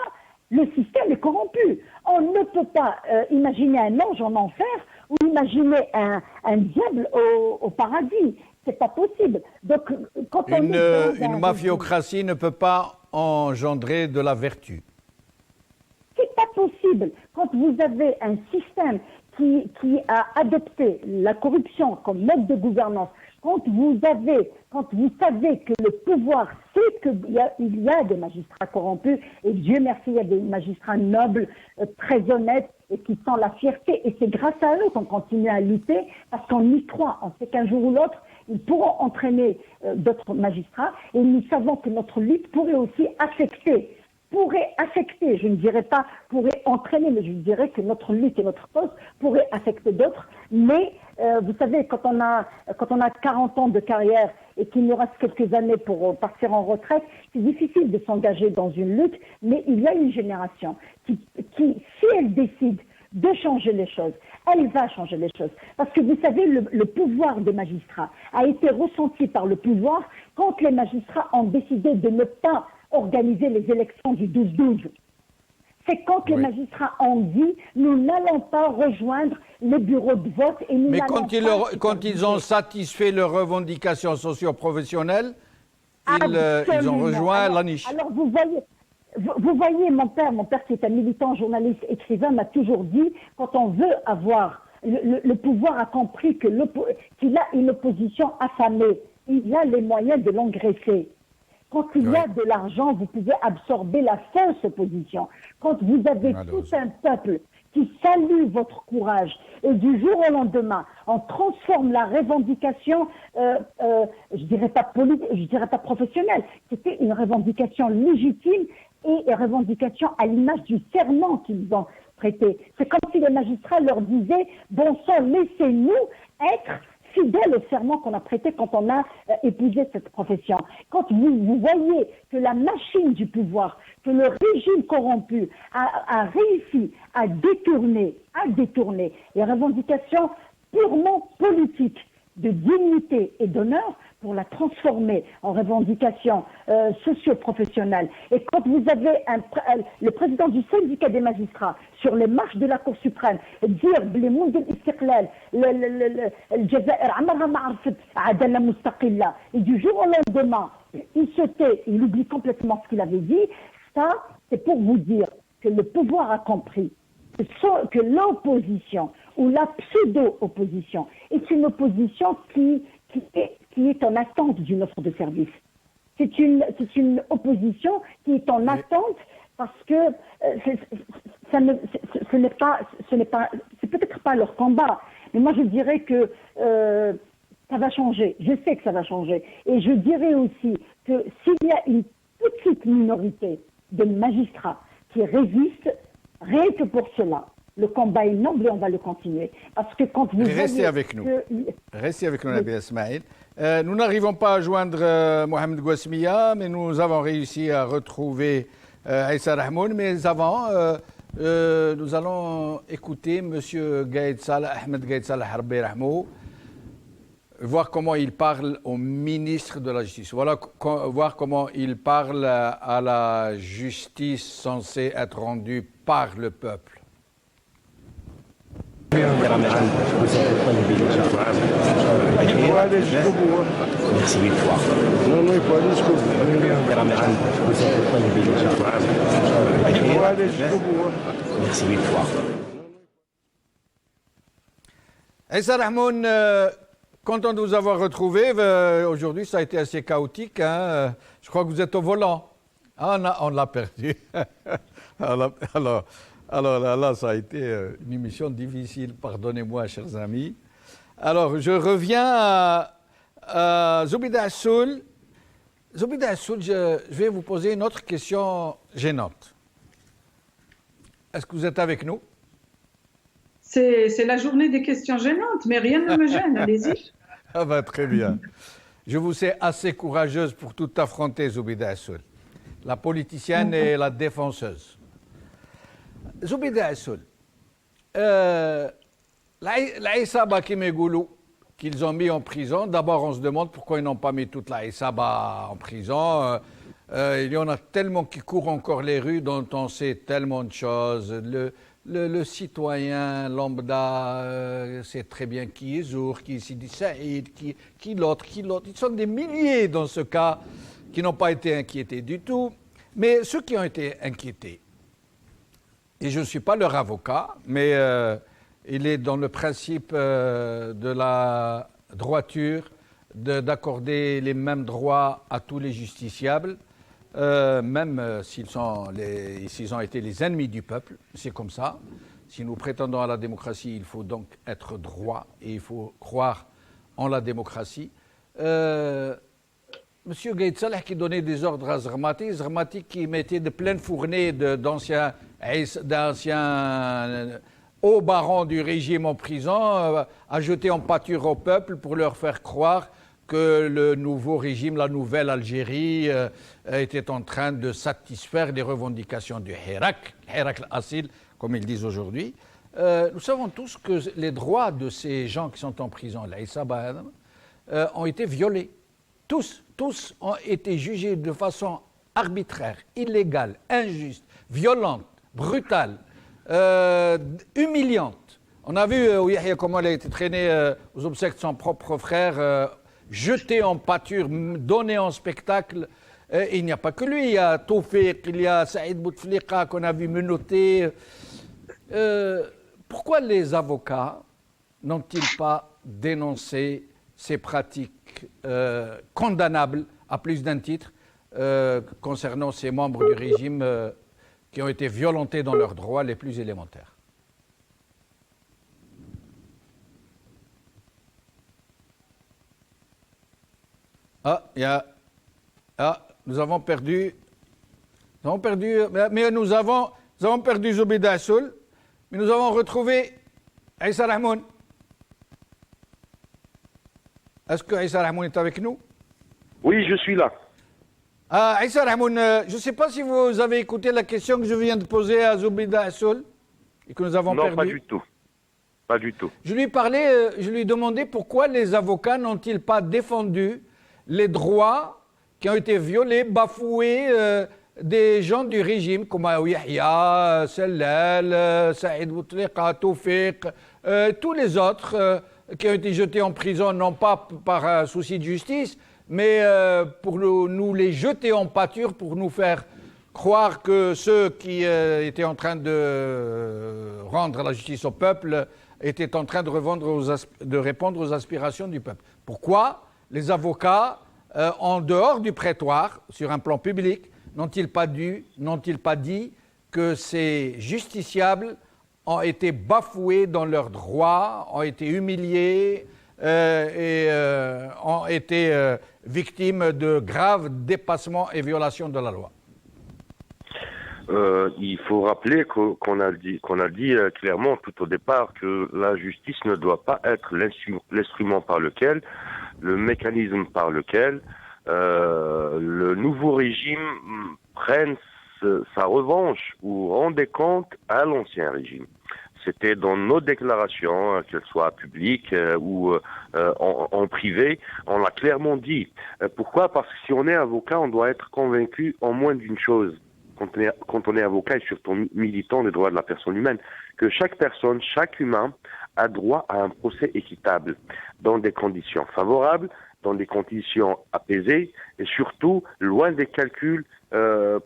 le système est corrompu. On ne peut pas imaginer un ange en enfer ou imaginer un diable au paradis. C'est pas possible. Donc quand une mafiocratie ne peut pas engendrer de la vertu. C'est pas possible. Quand vous avez un système qui a adopté la corruption comme mode de gouvernance, quand vous savez que le pouvoir sait qu'il y a des magistrats corrompus, et Dieu merci, il y a des magistrats nobles, très honnêtes, et qui sont la fierté, et c'est grâce à eux qu'on continue à lutter, parce qu'on y croit, on sait qu'un jour ou l'autre, ils pourront entraîner d'autres magistrats, et nous savons que notre lutte pourrait aussi affecter, je ne dirais pas pourrait entraîner, mais je dirais que notre lutte et notre cause pourraient affecter d'autres. Mais vous savez, quand on a 40 ans de carrière et qu'il nous reste quelques années pour partir en retraite, c'est difficile de s'engager dans une lutte, mais il y a une génération qui si elle décide de changer les choses, elle va changer les choses. Parce que vous savez, le pouvoir des magistrats a été ressenti par le pouvoir quand les magistrats ont décidé de ne pas organiser les élections du 12-12. C'est quand les magistrats ont dit « nous n'allons pas rejoindre les bureaux de vote » et nous. Mais quand ils ont satisfait leurs revendications socio-professionnelles, ils ont rejoint la niche. Alors vous voyez mon père qui est un militant, journaliste, écrivain, m'a toujours dit quand on veut avoir, le pouvoir a compris qu'il a une opposition affamée, il a les moyens de l'engraisser. Quand il y a de l'argent, vous pouvez absorber la fausse opposition. Quand vous avez tout un peuple qui salue votre courage. Et du jour au lendemain, on transforme la revendication, je dirais pas politique, je dirais pas professionnelle. C'était une revendication légitime et une revendication à l'image du serment qu'ils ont prêté. C'est comme si les magistrats leur disaient, bon sang, laissez-nous être fidèles au serment qu'on a prêté quand on a épousé cette profession. Quand vous voyez que la machine du pouvoir, que le régime corrompu a réussi à détourner les revendications purement politiques de dignité et d'honneur pour la transformer en revendication socio-professionnelle. Et quand vous avez le président du syndicat des magistrats sur les marches de la Cour suprême dire les mondes de l'istiqlal, الجزائر عمرها ما عرفت عدالة مستقلة, et du jour au lendemain, il se tait, il oublie complètement ce qu'il avait dit, ça, c'est pour vous dire que le pouvoir a compris que l'opposition ou la pseudo-opposition est une opposition qui est en attente d'une offre de service. C'est une opposition qui est en attente parce que c'est peut-être pas leur combat, mais moi je dirais que ça va changer. Je sais que ça va changer. Et je dirais aussi que s'il y a une petite minorité de magistrats qui résistent, rien que pour cela, le combat est noble et on va le continuer. Parce que quand vous Restez avec nous. Restez avec nous, Nabil Ismail. Nous n'arrivons pas à joindre Mohamed Gouasmia, mais nous avons réussi à retrouver Aïssa Rahmoun. Mais avant, nous allons écouter M. Gaïd Salah, Ahmed Gaïd Salah Harbi Rahmou, voir comment il parle au ministre de la Justice. Voilà, voir comment il parle à la justice censée être rendue par le peuple. Merci mille fois. Merci mille fois. Aïssa Rahmoun, content de vous avoir retrouvé. Aujourd'hui, ça a été assez chaotique. Hein. Je crois que vous êtes au volant. Ah, on l'a perdu. Alors là, ça a été une émission difficile. Pardonnez-moi, chers amis. Alors, je reviens à Zoubida Assoul. Zoubida Assoul, je vais vous poser une autre question gênante. Est-ce que vous êtes avec nous? C'est la journée des questions gênantes, mais rien ne me gêne, allez-y. Ah ben, très bien. Je vous sais assez courageuse pour tout affronter, Zoubida Assoul. La politicienne et la défenseuse. Zoubida Assoul, l'Aïsaba Kimegoulou, qu'ils ont mis en prison, d'abord on se demande pourquoi ils n'ont pas mis toute l'Aïsaba en prison. Il y en a tellement qui courent encore les rues dont on sait tellement de choses. Le citoyen lambda sait très bien qui est Zour, qui est Sidi Saïd, qui l'autre. Ils sont des milliers dans ce cas qui n'ont pas été inquiétés du tout. Mais ceux qui ont été inquiétés, et je ne suis pas leur avocat, mais il est dans le principe de la droiture d'accorder les mêmes droits à tous les justiciables, même s'ils ont été les ennemis du peuple, c'est comme ça. Si nous prétendons à la démocratie, il faut donc être droit et il faut croire en la démocratie. Monsieur Gaïd Salah qui donnait des ordres à Zermati qui mettait de pleines fournées d'anciens hauts barons du régime en prison, à jeter en pâture au peuple pour leur faire croire que le nouveau régime, la nouvelle Algérie, était en train de satisfaire les revendications du Hirak al-Assil, comme ils disent aujourd'hui. Nous savons tous que les droits de ces gens qui sont en prison, ont été violés. Tous ont été jugés de façon arbitraire, illégale, injuste, violente, brutale, humiliante. On a vu Yahya comment il a été traîné aux obsèques de son propre frère, jeté en pâture, donné en spectacle. Il n'y a pas que lui, il y a Toufik, il y a Saïd Bouteflika qu'on a vu menotter. Pourquoi les avocats n'ont-ils pas dénoncé ces pratiques condamnables à plus d'un titre concernant ces membres du régime qui ont été violentés dans leurs droits les plus élémentaires? Nous avons perdu. Mais nous avons perdu Zoubida Assoul, mais nous avons retrouvé Aïssa Rahmoun. Est-ce que Aïssa Rahmoun est avec nous? Oui, je suis là. Aïssa Rahmoun, je ne sais pas si vous avez écouté la question que je viens de poser à Zoubida Assoul et que nous avons perdu. Non, pas du tout. Pas du tout. Je lui demandais pourquoi les avocats n'ont-ils pas défendu les droits qui ont été violés, bafoués des gens du régime, comme Yahya, Sellal, Saïd Bouteflika, Tawfiq, tous les autres qui ont été jetés en prison, non pas par souci de justice, mais pour nous les jeter en pâture, pour nous faire croire que ceux qui étaient en train de rendre la justice au peuple étaient en train de répondre aux aspirations du peuple. Pourquoi les avocats, en dehors du prétoire, sur un plan public, n'ont-ils pas dit que ces justiciables ont été bafoués dans leurs droits, ont été humiliés et ont été victimes de graves dépassements et violations de la loi? Il faut rappeler qu'on a dit clairement tout au départ que la justice ne doit pas être l'instrument par lequel, le mécanisme par lequel le nouveau régime prenne sa revanche ou rende des comptes à l'ancien régime. C'était dans nos déclarations, qu'elles soient publiques ou en privé, on l'a clairement dit. Pourquoi? Parce que si on est avocat, on doit être convaincu en moins d'une chose. Quand on est avocat et surtout militant des droits de la personne humaine, que chaque personne, chaque humain a droit à un procès équitable, dans des conditions favorables, dans des conditions apaisées et surtout loin des calculs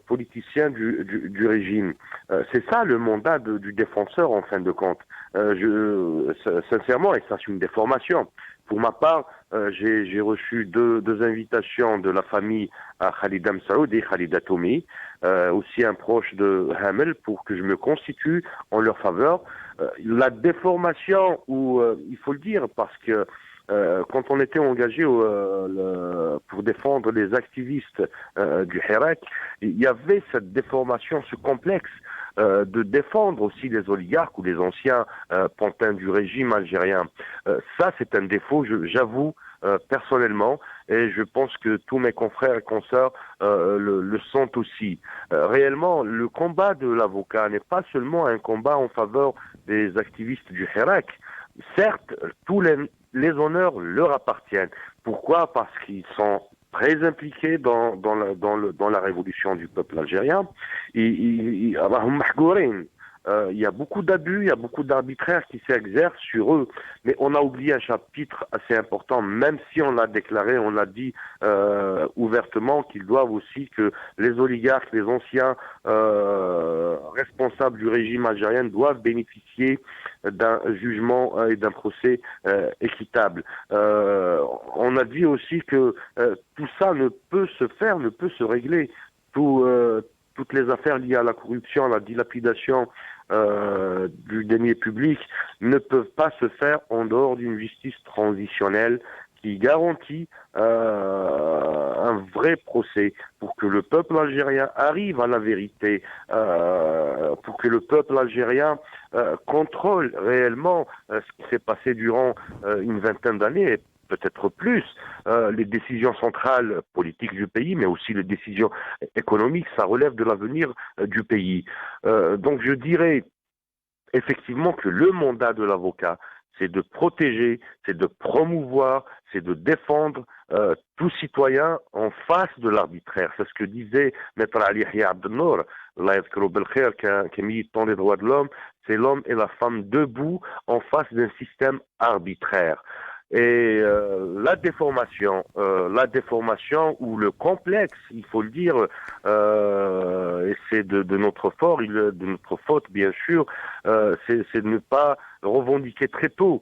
politiciens du régime. C'est ça le mandat du défenseur en fin de compte. Sincèrement, et ça c'est une déformation. Pour ma part, j'ai reçu deux invitations de la famille à Khalida Msaoud et Khalida Toumi, aussi un proche de Hamel, pour que je me constitue en leur faveur. La déformation, il faut le dire, parce que quand on était engagé pour défendre les activistes du Hirak, il y avait cette déformation, ce complexe de défendre aussi les oligarques ou les anciens pantins du régime algérien. Ça, c'est un défaut, j'avoue, personnellement, et je pense que tous mes confrères et consoeurs le sentent aussi. Réellement, le combat de l'avocat n'est pas seulement un combat en faveur des activistes du Hirak. Certes, tous les honneurs leur appartiennent. Pourquoi? Parce qu'ils sont très impliqués dans la révolution du peuple algérien. Il y a beaucoup d'abus, il y a beaucoup d'arbitraires qui s'exercent sur eux. Mais on a oublié un chapitre assez important, même si on l'a déclaré, on l'a dit ouvertement, qu'ils doivent aussi, que les oligarques, les anciens responsables du régime algérien doivent bénéficier d'un jugement et d'un procès équitable. On a dit aussi que tout ça ne peut se faire, ne peut se régler. Toutes les affaires liées à la corruption, à la dilapidation du denier public ne peuvent pas se faire en dehors d'une justice transitionnelle qui garantit un vrai procès pour que le peuple algérien arrive à la vérité, pour que le peuple algérien contrôle réellement ce qui s'est passé durant une vingtaine d'années, peut-être plus, les décisions centrales politiques du pays, mais aussi les décisions économiques, ça relève de l'avenir du pays. Donc je dirais effectivement que le mandat de l'avocat, c'est de protéger, c'est de promouvoir, c'est de défendre tout citoyen en face de l'arbitraire. C'est ce que disait Maître Ali Yahya Abdelnour, qui est militant des droits de l'homme, c'est l'homme et la femme debout en face d'un système arbitraire. Et la déformation ou le complexe, il faut le dire, et c'est de notre faute bien sûr, c'est de ne pas revendiquer très tôt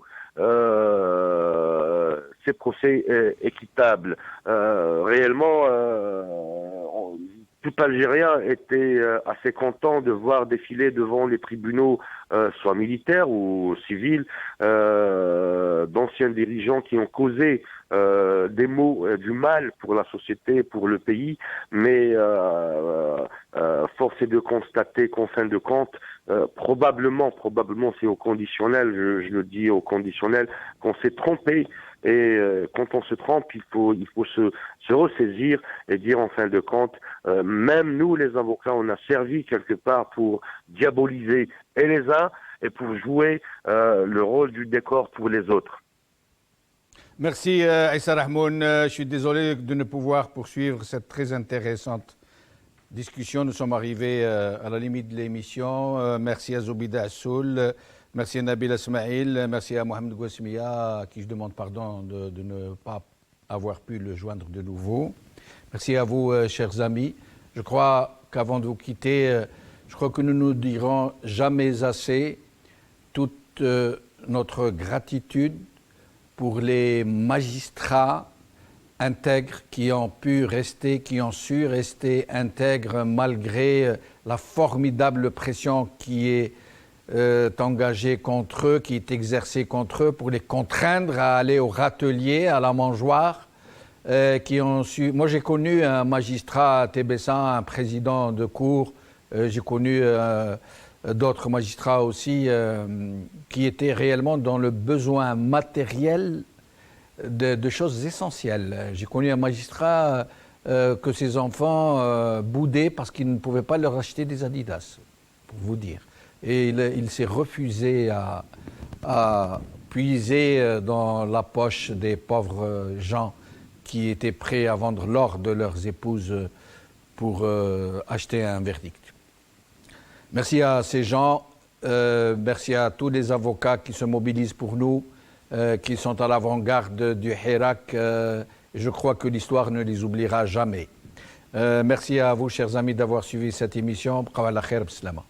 ces procès équitables. Réellement, tout Algérien était assez content de voir défiler devant les tribunaux, soit militaires ou civils, d'anciens dirigeants qui ont causé des maux, du mal pour la société, pour le pays, mais force est de constater qu'en fin de compte, probablement c'est au conditionnel, je le dis au conditionnel, qu'on s'est trompé. Et quand on se trompe, il faut se ressaisir et dire en fin de compte, même nous les avocats, on a servi quelque part pour diaboliser et les uns et pour jouer le rôle du décor pour les autres. Merci Issa Rahmoun. Je suis désolé de ne pouvoir poursuivre cette très intéressante discussion. Nous sommes arrivés à la limite de l'émission. Merci à Zoubida Assoul. Merci à Nabil Ismail, merci à Mohamed Gouasmia, à qui je demande pardon de ne pas avoir pu le joindre de nouveau. Merci à vous, chers amis. Je crois qu'avant de vous quitter, je crois que nous ne dirons jamais assez toute notre gratitude pour les magistrats intègres qui ont pu rester, qui ont su rester intègres malgré la formidable pression qui est engagée contre eux, qui est exercée contre eux pour les contraindre à aller au râtelier, à la mangeoire, qui ont su... Moi, j'ai connu un magistrat tébessan, un président de cour, j'ai connu d'autres magistrats aussi qui étaient réellement dans le besoin matériel de choses essentielles. J'ai connu un magistrat que ses enfants boudaient parce qu'ils ne pouvaient pas leur acheter des Adidas, pour vous dire. Et il s'est refusé à puiser dans la poche des pauvres gens qui étaient prêts à vendre l'or de leurs épouses pour acheter un verdict. Merci à ces gens, merci à tous les avocats qui se mobilisent pour nous, qui sont à l'avant-garde du Hirak. Je crois que l'histoire ne les oubliera jamais. Merci à vous, chers amis, d'avoir suivi cette émission. Bqaw ala khair, b'slama.